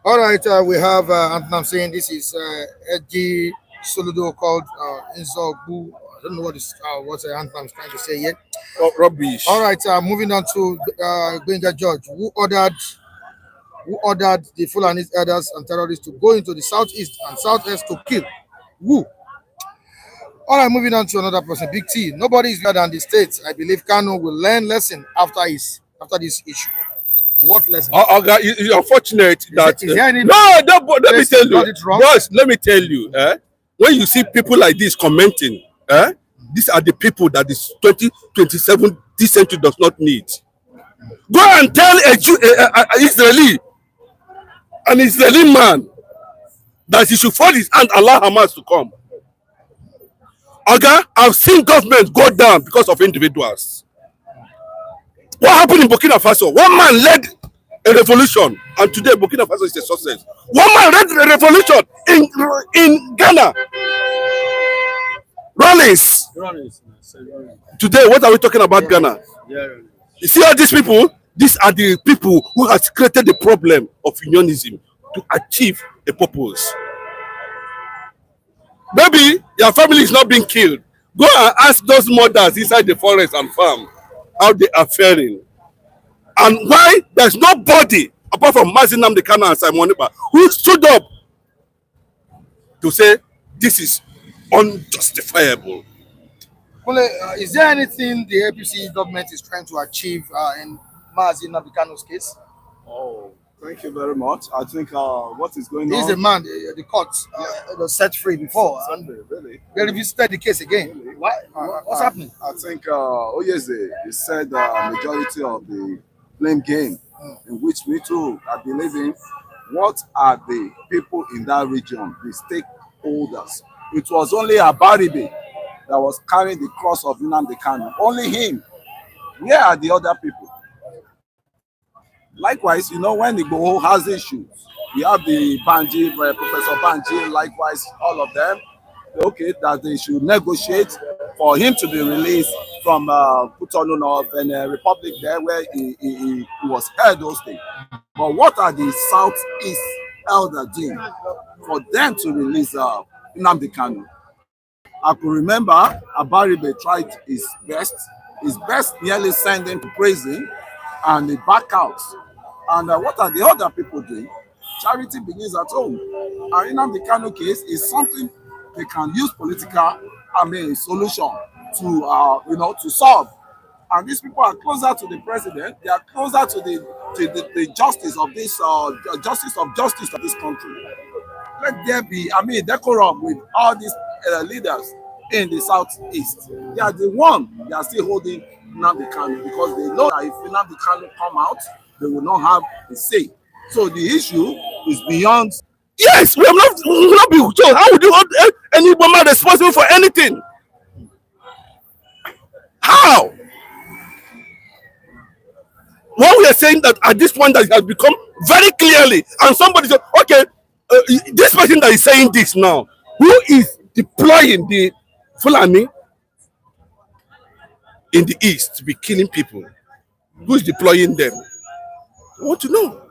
All right, we have I'm saying this is Edgy Soludo called Inzogbu. I don't know what Anthem is trying to say yet. Oh, rubbish. All right, moving on to Benga George, who ordered the Fulani elders and terrorists to go into the southeast and southwest to kill. Who? All right, moving on to another person. Big T. Nobody is better than the states. I believe Kanu will learn lesson after this issue. What lesson? It's unfortunate that let me tell you. Boss, let me tell you. When you see people like this commenting, these are the people that this 2027 this century does not need. Go and tell an Israeli man that he should fold his hand and allow Hamas to come. I've seen governments go down because of individuals. What happened in Burkina Faso? One man led a revolution, and today Burkina Faso is a success. One man led a revolution in Ghana. Rawlings. Today, what are we talking about, Ghana? You see all these people? These are the people who have created the problem of unionism to achieve a purpose. Maybe your family is not being killed. Go and ask those mothers inside the forest and farm how they are faring. And why there's nobody, apart from Mazi Nnamdi Kanu and Simon Ekpa, who stood up to say this is unjustifiable. Well, is there anything the APC government is trying to achieve in Mazi Nnamdi Kanu's case? Oh, thank you very much. I think what is going on... He's the man, the court was set free before. Really? They revisited the case again. Really? What's happening? I think, he said majority of the blame game, in which we too are believing. What are the people in that region, the stakeholders? It was only Abaribe that was carrying the cross of Nnamdi Kanu. Only him. Where are the other people? Likewise, when Igboho has issues, we have the Banji, Professor Banji, likewise, all of them, okay, that they should negotiate for him to be released from Cotonou or Benin Republic there, where he was held those days. But what are the Southeast elders doing for them to release Nnamdi Kanu? I could remember Abaribe tried his best nearly sent him to prison, and he backed out. And what are the other people doing? Charity begins at home. And Nnamdi Kanu case is something they can use political, solution to solve. And these people are closer to the president. They are closer to the justice of this justice of this country. Let there be, decorum with all these leaders in the southeast. They are the one that are still holding Nnamdi Kanu, because they know that if Nnamdi Kanu come out, they will not have a say. So the issue is beyond. Yes, we will not be told. How would you hold any woman responsible for anything? How? What we are saying that at this point that it has become very clearly, and somebody said, okay, this person that is saying this now, who is deploying the Fulani in the east to be killing people? Who is deploying them? I want to know.